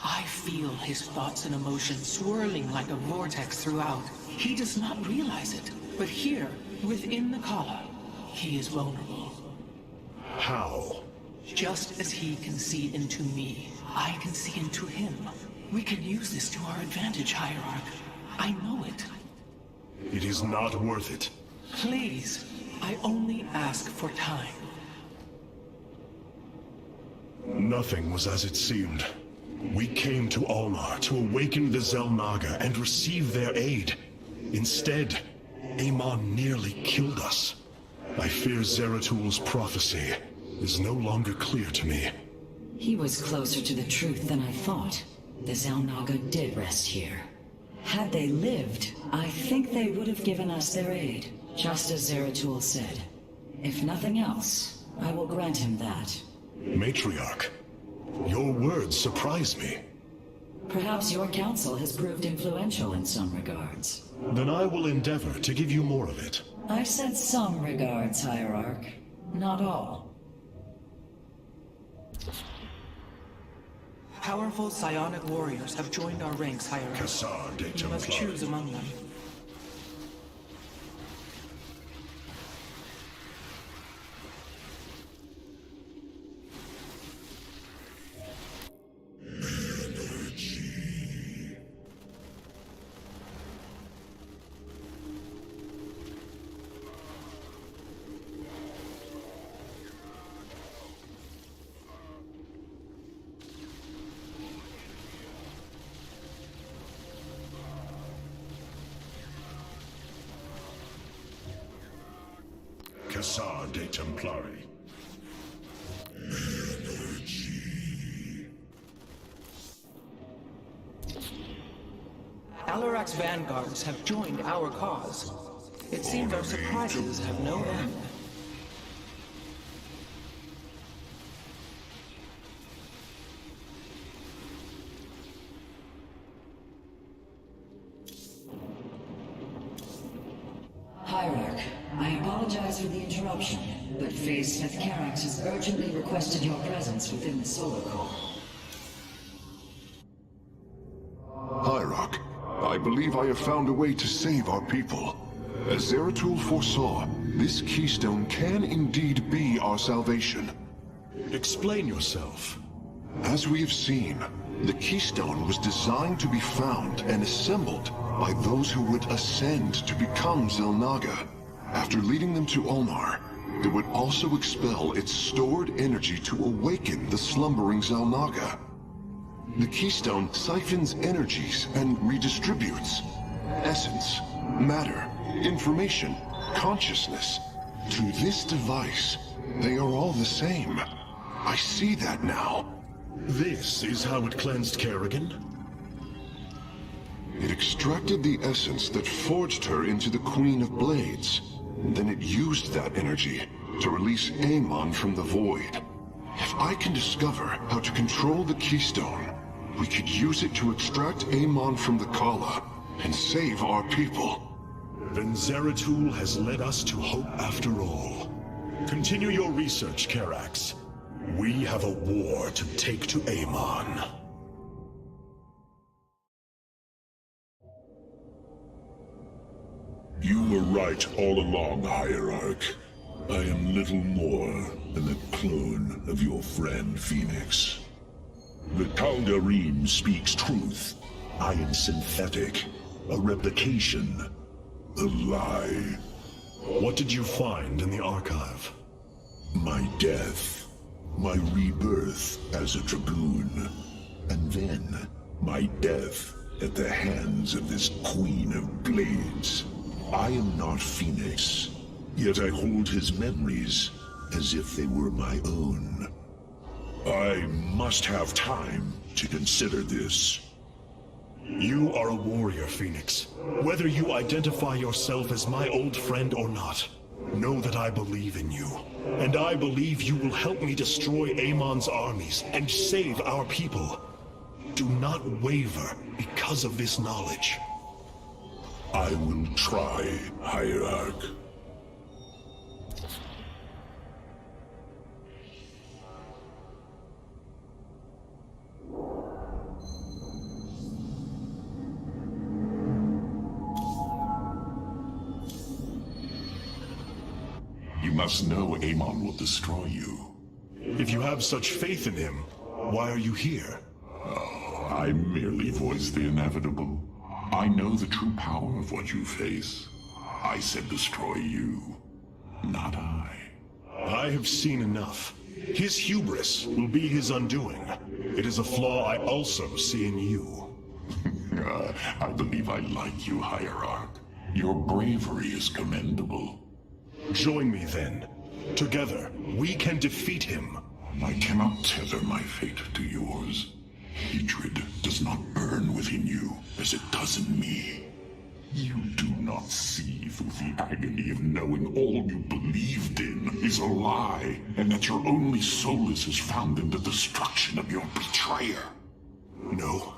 [SPEAKER 4] I feel his thoughts and emotions swirling like a vortex throughout. He does not realize it, but here, within the Kala, he is vulnerable.
[SPEAKER 2] How?
[SPEAKER 4] Just as he can see into me, I can see into him. We can use this to our advantage, Hierarch. I know it.
[SPEAKER 2] It is not worth it.
[SPEAKER 4] Please, I only ask for time.
[SPEAKER 2] Nothing was as it seemed. We came to Ulnar to awaken the Xel'Naga and receive their aid. Instead, Amon nearly killed us. I fear Zeratul prophecy is no longer clear to me.
[SPEAKER 5] He was closer to the truth than I thought. The Xel'Naga did rest here. Had they lived, I think they would have given us their aid, just as Zeratul said. If nothing else, I will grant him that.
[SPEAKER 2] Matriarch, your words surprise me.
[SPEAKER 5] Perhaps your counsel has proved influential in some regards.
[SPEAKER 2] Then I will endeavor to give you more of it.
[SPEAKER 5] I said some regards, Hierarch. Not all.
[SPEAKER 4] Powerful psionic warriors have joined our ranks, Hierarch. You must choose among them.
[SPEAKER 2] Commissar de Templari.
[SPEAKER 4] Alarak's vanguards have joined our cause. It seems our surprises have no end.
[SPEAKER 5] Hierarch, I apologize for the interruption, but Phase Smith Carax has urgently requested your presence within the Solar Core.
[SPEAKER 3] Hierarch, I believe I have found a way to save our people. As Zeratul foresaw, this keystone can indeed be our salvation.
[SPEAKER 2] Explain yourself.
[SPEAKER 3] As we have seen, the keystone was designed to be found and assembled by those who would ascend to become Xel'Naga. After leading them to Ulnar, it would also expel its stored energy to awaken the slumbering Xel'Naga. The keystone siphons energies and redistributes essence, matter, information, consciousness. To this device, they are all the same. I see that now.
[SPEAKER 2] This is how it cleansed Kerrigan?
[SPEAKER 3] It extracted the essence that forged her into the Queen of Blades. Then it used that energy to release Amon from the Void. If I can discover how to control the keystone, we could use it to extract Amon from the Kala and save our people.
[SPEAKER 2] Then Zeratul has led us to hope after all. Continue your research, Carax. We have a war to take to Amon.
[SPEAKER 8] You were right all along, Hierarch. I am little more than a clone of your friend Phoenix. The Kaldarim speaks truth. I am synthetic, a replication, a lie.
[SPEAKER 2] What did you find in the archive?
[SPEAKER 8] My death, my rebirth as a Dragoon, and then my death at the hands of this Queen of Blades. I am not Phoenix, yet I hold his memories as if they were my own. I must have time to consider this.
[SPEAKER 2] You are a warrior, Phoenix. Whether you identify yourself as my old friend or not, know that I believe in you. And I believe you will help me destroy Amon's armies and save our people. Do not waver because of this knowledge.
[SPEAKER 8] I will try, Hierarch. You must know Amon will destroy you.
[SPEAKER 2] If you have such faith in him, why are you here?
[SPEAKER 8] Oh, I merely voice the inevitable. I know the true power of what you face. I said destroy you, not I.
[SPEAKER 2] I have seen enough. His hubris will be his undoing. It is a flaw I also see in you.
[SPEAKER 8] I believe I like you, Hierarch. Your bravery is commendable.
[SPEAKER 2] Join me then. Together, we can defeat him.
[SPEAKER 8] I cannot tether my fate to yours. Hatred does not burn within you as it does in me. You do not see through the agony of knowing all you believed in is a lie, and that your only solace is found in the destruction of your betrayer.
[SPEAKER 2] No.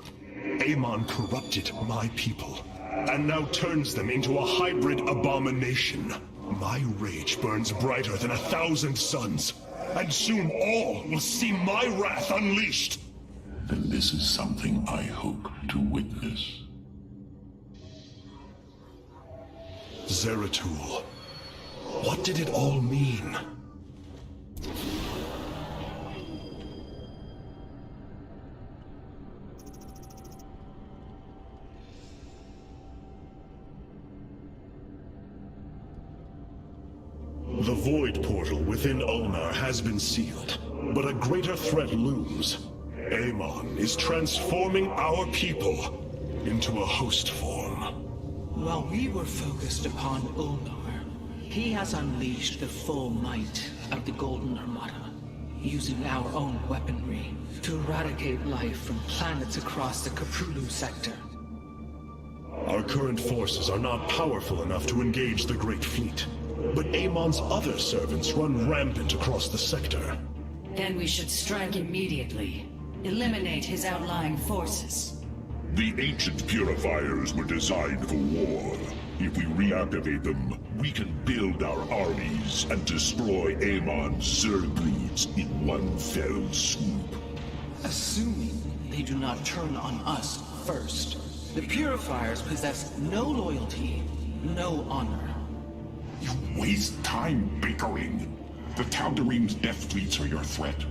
[SPEAKER 2] Amon corrupted my people, and now turns them into a hybrid abomination. My rage burns brighter than 1,000 suns, and soon all will see my wrath unleashed.
[SPEAKER 8] Then this is something I hope to witness.
[SPEAKER 2] Zeratul, what did it all mean? The Void Portal within Ulnar has been sealed, but a greater threat looms. Amon is transforming our people into a host form.
[SPEAKER 4] While we were focused upon Ulnar, He has unleashed the full might of the Golden Armada, using our own weaponry to eradicate life from planets across the Caprulu sector.
[SPEAKER 2] Our current forces are not powerful enough to engage the Great Fleet, but Amon's other servants run rampant across the sector.
[SPEAKER 5] Then we should strike immediately. Eliminate his outlying forces.
[SPEAKER 8] The ancient purifiers were designed for war. If we reactivate them, we can build our armies and destroy Amon's Zerglings in one fell swoop.
[SPEAKER 4] Assuming they do not turn on us first. The Purifiers possess no loyalty, no honor.
[SPEAKER 8] You waste time bickering. The Tal'Darim's death fleets are your threat.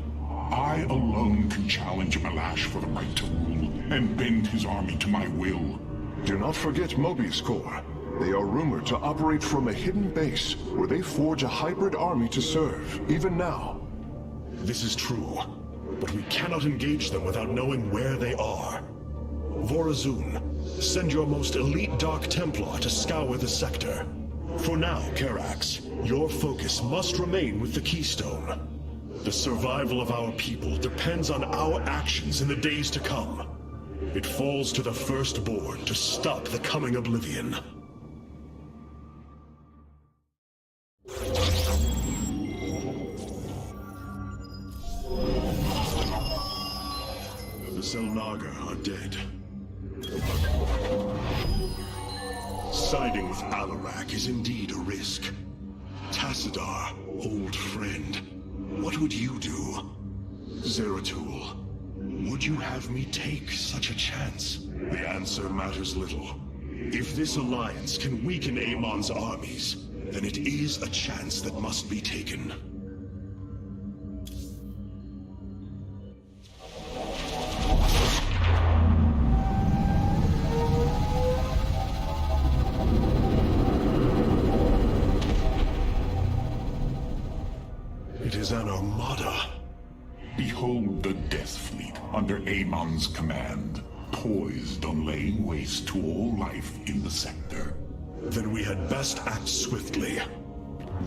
[SPEAKER 8] I alone can challenge Malash for the right to rule, and bend his army to my will.
[SPEAKER 3] Do not forget Mobius Corps. They are rumored to operate from a hidden base, where they forge a hybrid army to serve, even now.
[SPEAKER 2] This is true, but we cannot engage them without knowing where they are. Vorazun, send your most elite Dark Templar to scour the sector. For now, Karax, your focus must remain with the Keystone. The survival of our people depends on our actions in the days to come. It falls to the Firstborn to stop the coming oblivion. The Selnaga are dead. Siding with Alarak is indeed a risk. Tassadar, old friend, what would you do? Zeratul, would you have me take such a chance? The answer matters little. If this alliance can weaken Amon's armies, then it is a chance that must be taken. It is an armada.
[SPEAKER 8] Behold the Death Fleet under Amon's command, poised on laying waste to all life in the sector.
[SPEAKER 2] Then we had best act swiftly.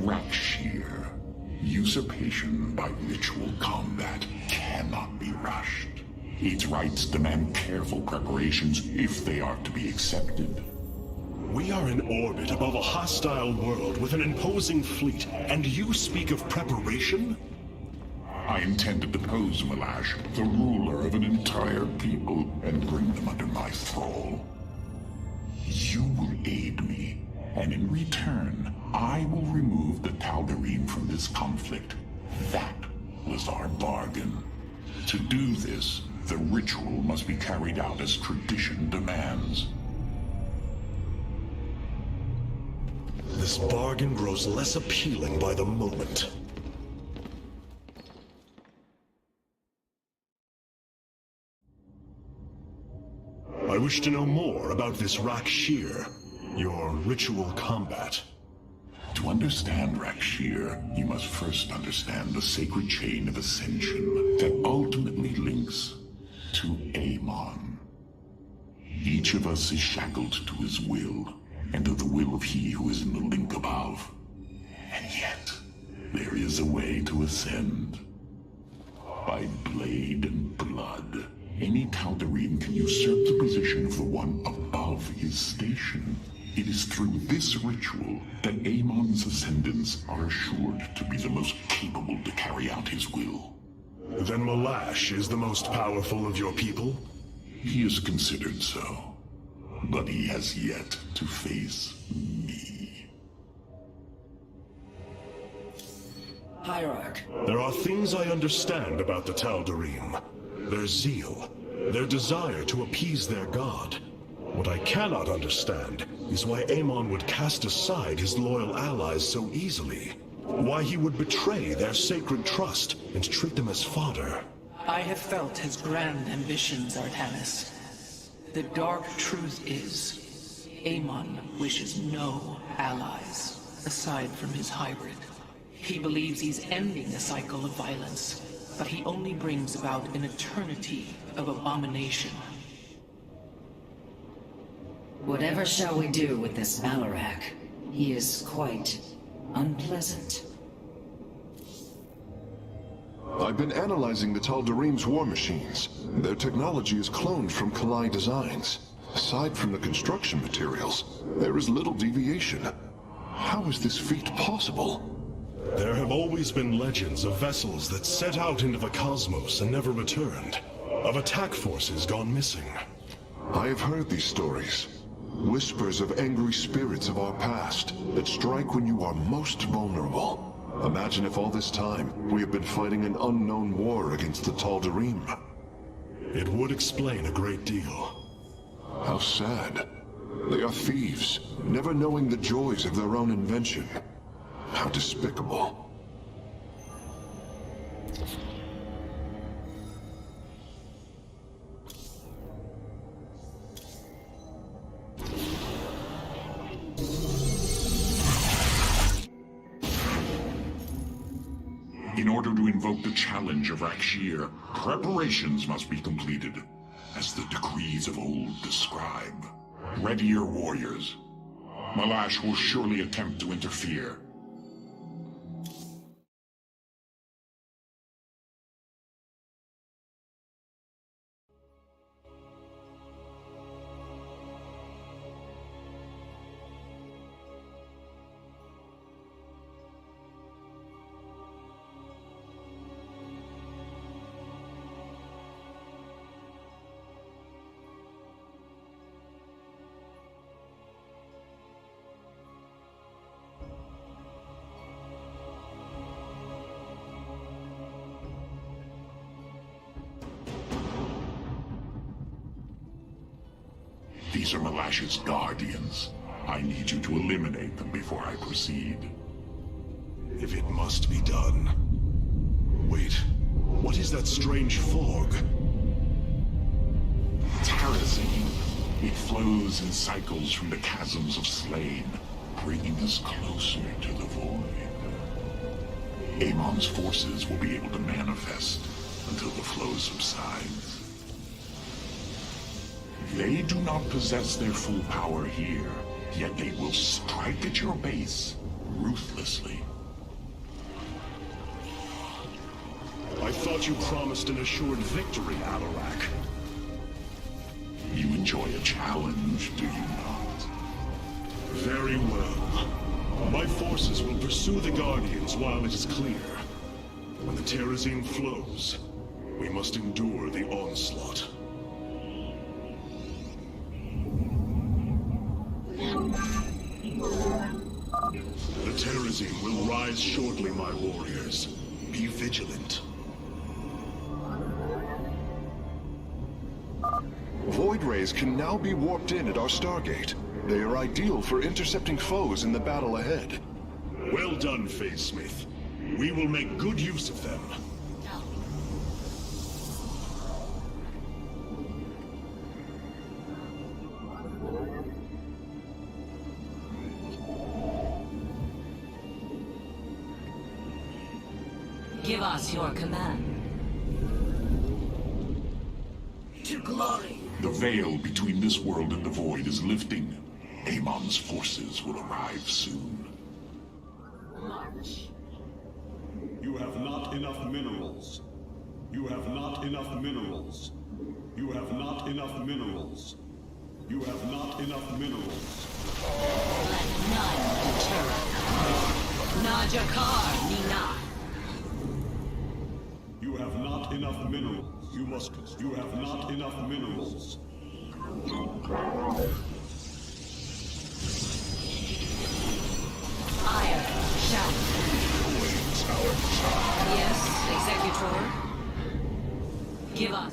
[SPEAKER 8] Rakshir. Usurpation by ritual combat cannot be rushed. Its rites demand careful preparations if they are to be accepted.
[SPEAKER 2] We are in orbit above a hostile world with an imposing fleet, and you speak of preparation?
[SPEAKER 8] I intend to depose Malash, the ruler of an entire people, and bring them under my thrall. You will aid me, and in return, I will remove the Tal'Darim from this conflict. That was our bargain. To do this, the ritual must be carried out as tradition demands.
[SPEAKER 2] This bargain grows less appealing by the moment. I wish to know more about this Rakshir, your ritual combat.
[SPEAKER 8] To understand Rakshir, you must first understand the sacred chain of ascension that ultimately links to Amon. Each of us is shackled to his will, and to the will of he who is in the link above. And yet, there is a way to ascend. By blade and blood, any Tal'Darim can usurp the position of the one above his station. It is through this ritual that Amon's ascendants are assured to be the most capable to carry out his will.
[SPEAKER 2] Then Malash is the most powerful of your people?
[SPEAKER 8] He is considered so, but he has yet to face me.
[SPEAKER 5] Hierarch.
[SPEAKER 2] There are things I understand about the Tal'Darim. Their zeal, their desire to appease their god. What I cannot understand is why Amon would cast aside his loyal allies so easily. Why he would betray their sacred trust and treat them as fodder.
[SPEAKER 4] I have felt his grand ambitions, Artanis. The dark truth is, Amon wishes no allies, aside from his hybrid. He believes he's ending a cycle of violence, but he only brings about an eternity of abomination.
[SPEAKER 5] Whatever shall we do with this Malarak? He is quite unpleasant.
[SPEAKER 3] I've been analyzing the Tal'Darim's war machines. Their technology is cloned from Kalai designs. Aside from the construction materials, there is little deviation. How is this feat possible?
[SPEAKER 2] There have always been legends of vessels that set out into the cosmos and never returned. Of attack forces gone missing.
[SPEAKER 3] I have heard these stories. Whispers of angry spirits of our past that strike when you are most vulnerable. Imagine if all this time we have been fighting an unknown war against the Tal'Darim.
[SPEAKER 2] It would explain a great deal.
[SPEAKER 3] How sad. They are thieves, never knowing the joys of their own invention. How despicable.
[SPEAKER 8] In order to invoke the challenge of Rakshir, preparations must be completed, as the decrees of old describe. Ready your warriors. Malash will surely attempt to interfere. These are Malash's guardians. I need you to eliminate them before I proceed.
[SPEAKER 2] If it must be done. Wait, what is that strange fog?
[SPEAKER 8] Terrazine. It flows in cycles from the chasms of Slain, bringing us closer to the void. Amon's forces will be able to manifest until the flow subsides. They do not possess their full power here, yet they will strike at your base ruthlessly.
[SPEAKER 2] I thought you promised an assured victory, Alarak.
[SPEAKER 8] You enjoy a challenge, do you not?
[SPEAKER 2] Very well. My forces will pursue the Guardians while it is clear. When the Terrazine flows, we must endure the onslaught. The Terrazine will rise shortly, my warriors. Be vigilant.
[SPEAKER 3] Void rays can now be warped in at our Stargate. They are ideal for intercepting foes in the battle ahead.
[SPEAKER 2] Well done, Phase Smith. We will make good use of them.
[SPEAKER 5] Give us your command. To glory.
[SPEAKER 8] The veil between this world and the void is lifting. Amon's forces will arrive soon.
[SPEAKER 13] You have not enough minerals. You have not enough minerals. You have not enough minerals. You have not enough minerals.
[SPEAKER 5] Let none deter. Najakar Nina.
[SPEAKER 13] You have not enough minerals. You have not enough minerals.
[SPEAKER 5] Fire. Shout. Yes, Executor. Give us.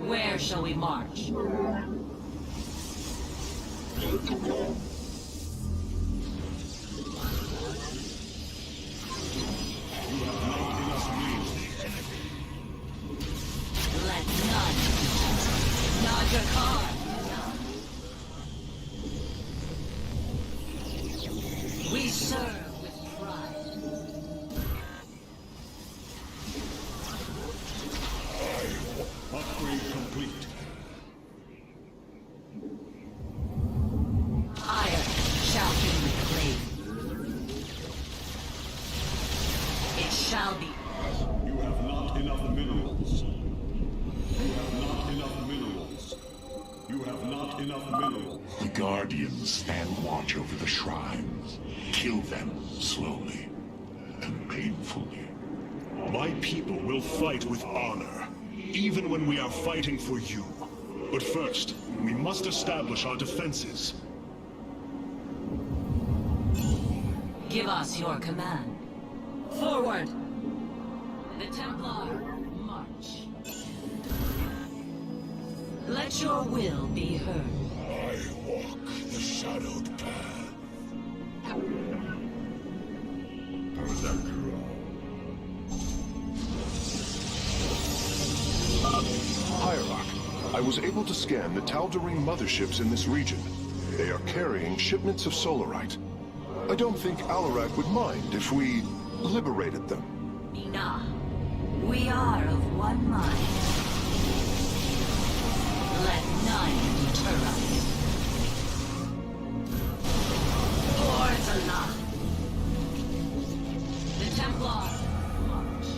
[SPEAKER 5] Where shall we march? Let none. Najakar. serve with pride.
[SPEAKER 13] Upgrade complete.
[SPEAKER 5] Iron shall be reclaimed. It shall be.
[SPEAKER 13] You have not enough minerals. You have not enough minerals. You have not enough minerals.
[SPEAKER 8] The Guardians stand watch over the shrines. Kill them slowly and painfully.
[SPEAKER 2] My people will fight with honor, even when we are fighting for you. But first, we must establish our defenses.
[SPEAKER 5] Give us your command. Forward! The Templar, march. Let your will be heard.
[SPEAKER 16] I walk the shadowed path.
[SPEAKER 3] Hierarch, I was able to scan the Tal'Darim motherships in this region. They are carrying shipments of solarite. I don't think Alarak would mind if we liberated them.
[SPEAKER 5] Nah, we are of one mind. Let none deter us. Towards Allah. The Templar, march.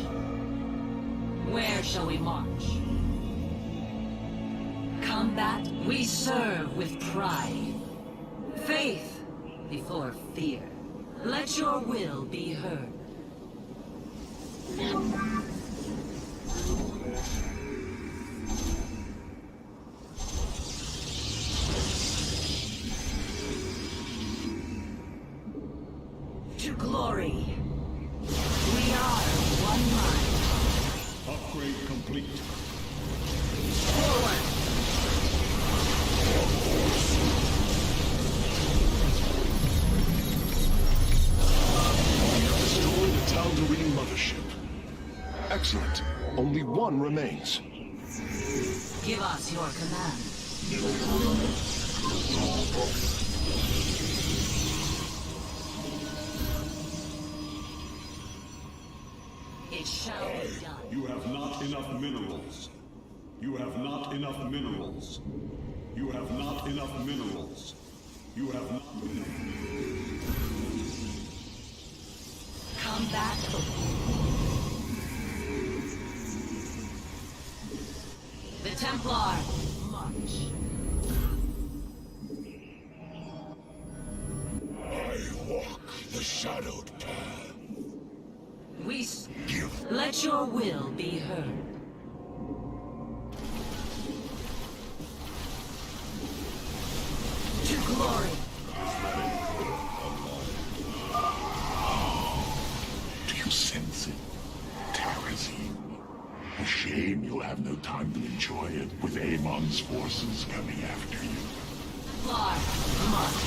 [SPEAKER 5] Where shall we march? Combat we serve with pride. Faith before fear. Let your will be heard. To glory. We are one mind.
[SPEAKER 13] Upgrade complete.
[SPEAKER 5] Forward.
[SPEAKER 3] Destroy the Tal'Darim mothership. Excellent. Only one remains.
[SPEAKER 5] Give us your command. It shall be done.
[SPEAKER 13] You have not enough minerals. You have not enough minerals. You have not enough minerals. You have not.
[SPEAKER 5] Combat. The Templar, march.
[SPEAKER 16] I walk the shadowed path.
[SPEAKER 5] Let your will be heard. To glory.
[SPEAKER 8] Do you sense it? Terrazine. A shame you'll have no time to enjoy it with Amon's forces coming after you.
[SPEAKER 5] Far, march.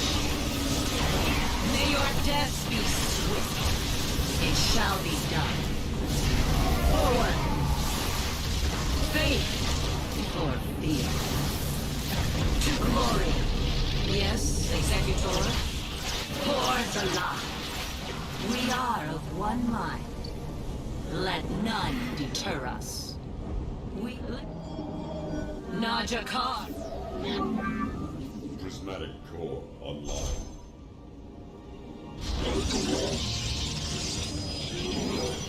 [SPEAKER 5] May your death be swift. It shall be done. Forward. Faith before fear. To glory. Yes, Executor. Towards Allah. We are of one mind. Let none deter us. We... Najakar.
[SPEAKER 13] Prismatic core online.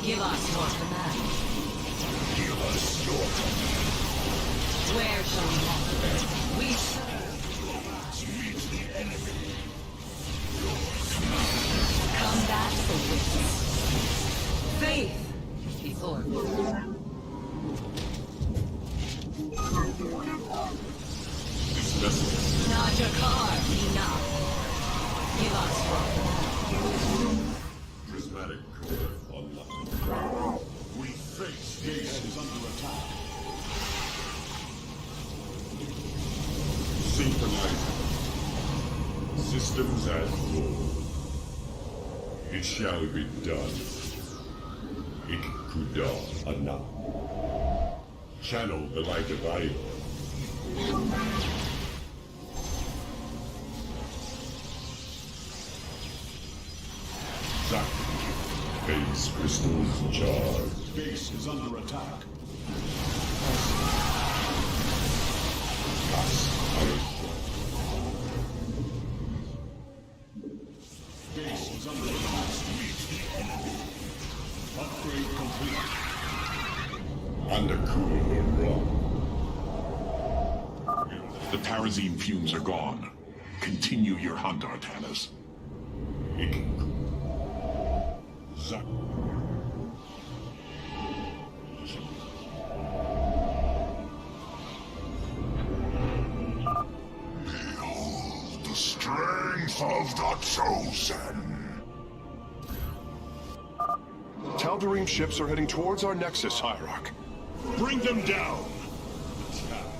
[SPEAKER 5] Give us your command.
[SPEAKER 16] Give us your command.
[SPEAKER 5] Where shall we walk? We serve.
[SPEAKER 16] Meet the enemy.
[SPEAKER 5] Combat for witness. Faith before. Najakar, enough. Give us your command.
[SPEAKER 13] Prismatic core online. We face Gate is under attack. Synchronizing. Systems at full. It shall be done. Ikkuda Ana. Channel the light of Ion.
[SPEAKER 16] Phase crystals charged.
[SPEAKER 13] Base is under attack. Base is under attack. Upgrade complete.
[SPEAKER 16] Undercool rock.
[SPEAKER 8] The Tarazine fumes are gone. Continue your hunt, Artanis.
[SPEAKER 16] Behold the strength of the Chosen.
[SPEAKER 3] Tal'Darim ships are heading towards our nexus, Hierarch.
[SPEAKER 13] Bring them down!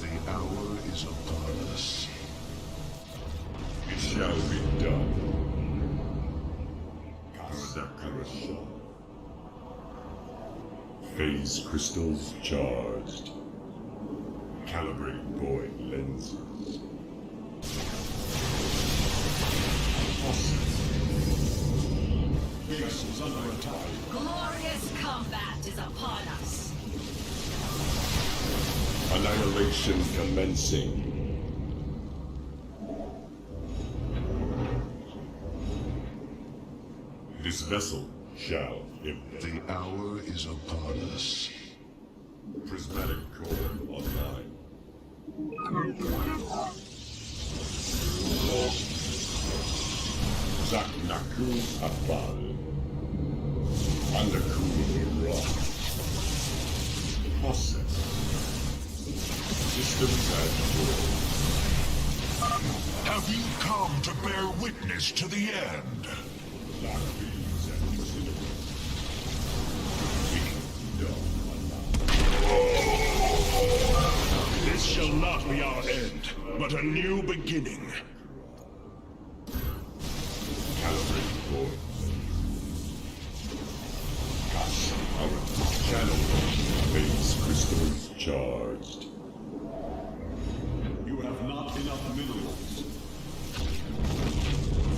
[SPEAKER 16] The hour is upon us. It shall be done. Phase crystals charged. Calibrate void lenses.
[SPEAKER 13] Base is under attack.
[SPEAKER 17] Glorious combat is upon us.
[SPEAKER 16] Annihilation commencing. This vessel shall impact. The hour is upon us. Prismatic core online. Zaknaku Afal. Undercool rock. Process. Systems at full.
[SPEAKER 8] Have you come to bear witness to the end?
[SPEAKER 16] Lockbeams and incinerators.
[SPEAKER 13] This shall not be our end, but a new beginning.
[SPEAKER 16] Calibrate void. Gosh, our channel. Phase crystals charged.
[SPEAKER 13] You have not enough minerals.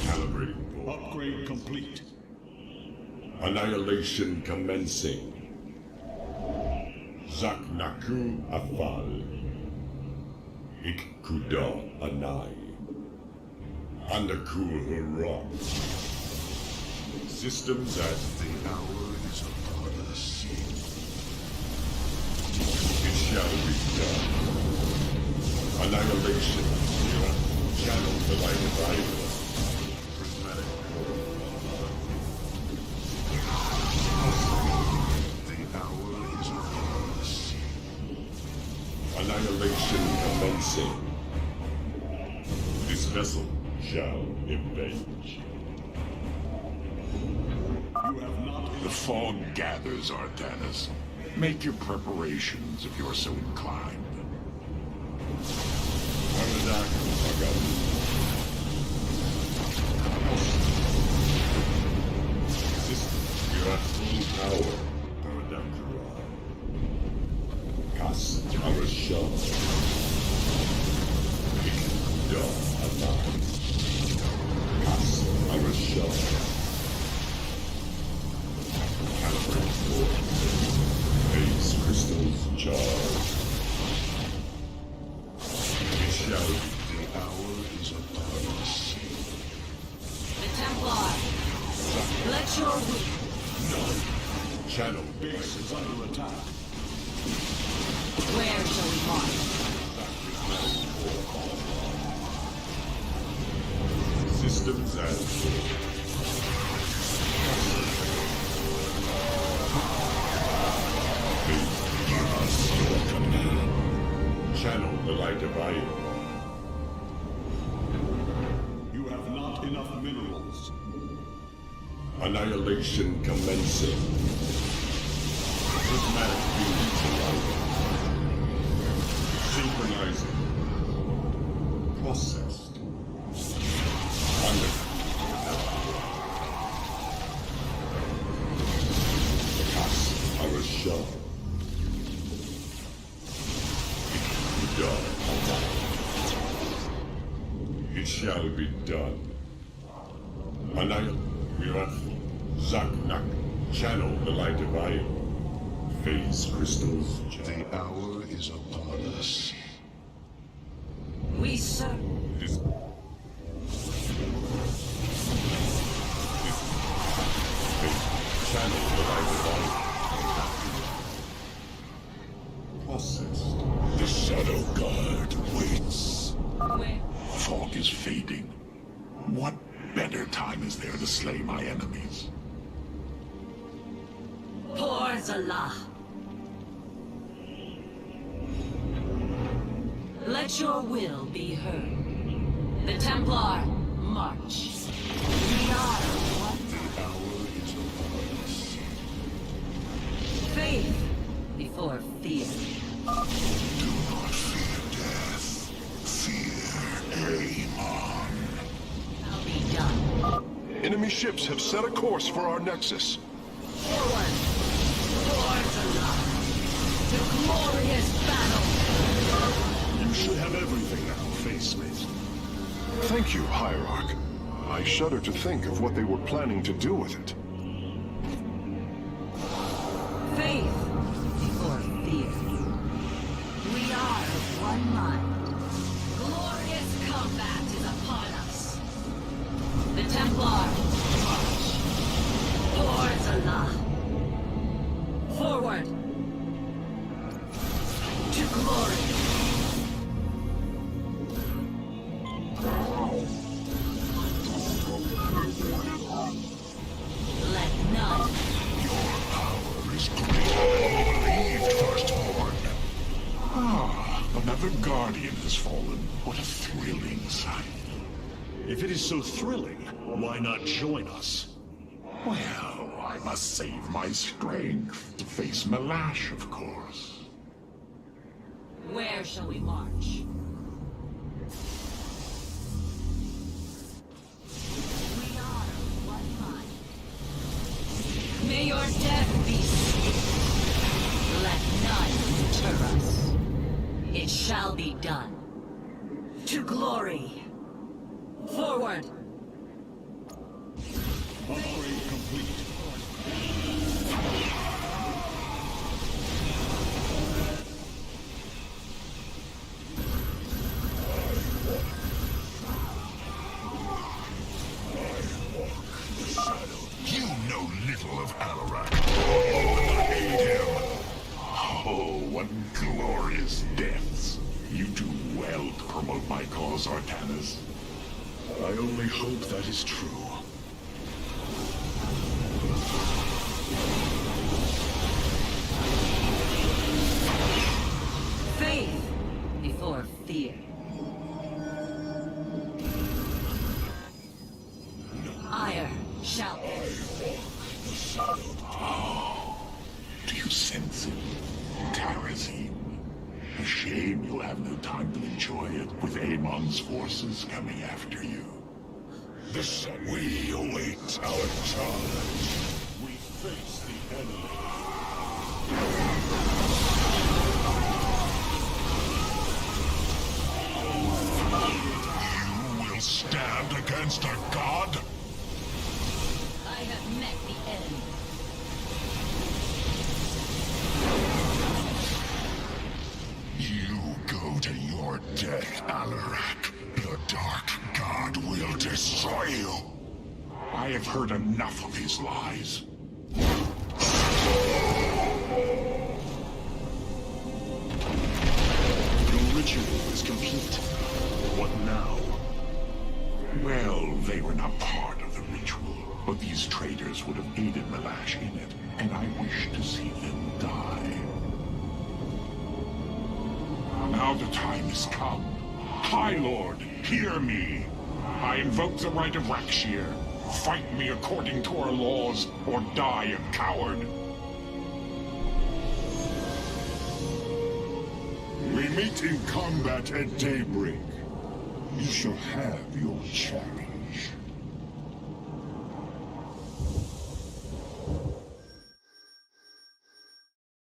[SPEAKER 16] Calibrating void.
[SPEAKER 13] Upgrade complete.
[SPEAKER 16] Annihilation commencing. Zaknaku Afal. Ikkuda Anai. Undercool rock. Systems at the hour is upon us. It shall be done. Annihilation. Channel the light of Iva. Prismatic core. The hour is upon us. Annihilation commencing. This vessel shall avenge.
[SPEAKER 13] You have not...
[SPEAKER 8] The fog gathers, Artanis. Make your preparations if you're so inclined.
[SPEAKER 16] Power. Kas Arashah. Ikkuda Anai. Kas Arashah. Calibrate void. Phase crystals charged. It shall be. The hour is upon us.
[SPEAKER 17] The Templar. Let your will.
[SPEAKER 16] None. Channel
[SPEAKER 13] Base is under attack.
[SPEAKER 17] Where shall we march?
[SPEAKER 16] Systems as channel the light of Iron.
[SPEAKER 13] You have not enough minerals.
[SPEAKER 16] Annihilation commencing. Prismatic beams arriving. Synchronizing. Processed. Under. Kas Arashah. It shall be done. Annihilation.
[SPEAKER 8] Zaknak, channel the light of Ion. Phase crystals.
[SPEAKER 16] The hour is upon us.
[SPEAKER 17] We serve.
[SPEAKER 8] Channel the light of Ion. Processed. The Shadow Guard waits.
[SPEAKER 17] Where?
[SPEAKER 8] Fog is fading. What better time is there to slay my enemies?
[SPEAKER 17] Poor Zala. Let your will be heard. The Templar, march. We are one.
[SPEAKER 16] The hour is upon us.
[SPEAKER 17] Faith before fear.
[SPEAKER 16] Do not fear death. Fear Amon.
[SPEAKER 17] I'll be done.
[SPEAKER 3] Enemy ships have set a course for our nexus.
[SPEAKER 17] Forward. Towards Allah. To glorious battle.
[SPEAKER 2] You should have everything now, Facemate.
[SPEAKER 3] Thank you, Hierarch. I shudder to think of what they were planning to do with it.
[SPEAKER 17] Faith before fear. We are of one mind. Glorious combat is upon us. The Templar, march. Towards Allah. Forward. To glory. Let none.
[SPEAKER 16] Your power is greater than you believed, Firstborn.
[SPEAKER 8] Another Guardian has fallen. What a thrilling sight.
[SPEAKER 2] If it is so thrilling, why not join us?
[SPEAKER 8] Well, I must save my strength to face Malash, of course.
[SPEAKER 17] Where shall we march? We are of one mind. May your death be swift. Let none deter us. It shall be done. To glory. Forward.
[SPEAKER 2] Upgrade complete.
[SPEAKER 16] You know little of Alarak. You will not aid him.
[SPEAKER 8] Oh, what glorious deaths. You do well to promote my cause, Artanis.
[SPEAKER 2] I only hope that is true.
[SPEAKER 17] Faith before fear. Ire shall
[SPEAKER 8] Do you sense it? Terrazine. A shame you'll have no time to enjoy it with Amon's forces coming after you.
[SPEAKER 16] We await our charge.
[SPEAKER 2] We face the enemy.
[SPEAKER 16] You will stand against a god?
[SPEAKER 17] I have met the enemy.
[SPEAKER 16] You go to your death, Alarak. The Dark God will destroy you.
[SPEAKER 8] I have heard enough of his lies.
[SPEAKER 2] Your ritual is complete. What now?
[SPEAKER 8] Well, they were not part of the ritual, but these traitors would have aided Malash in it, and I wish to see them die. Now the time has come. High Lord, hear me. I invoke the right of Rakshir. Fight me according to our laws, or die a coward.
[SPEAKER 16] We meet in combat at daybreak. You shall have your challenge.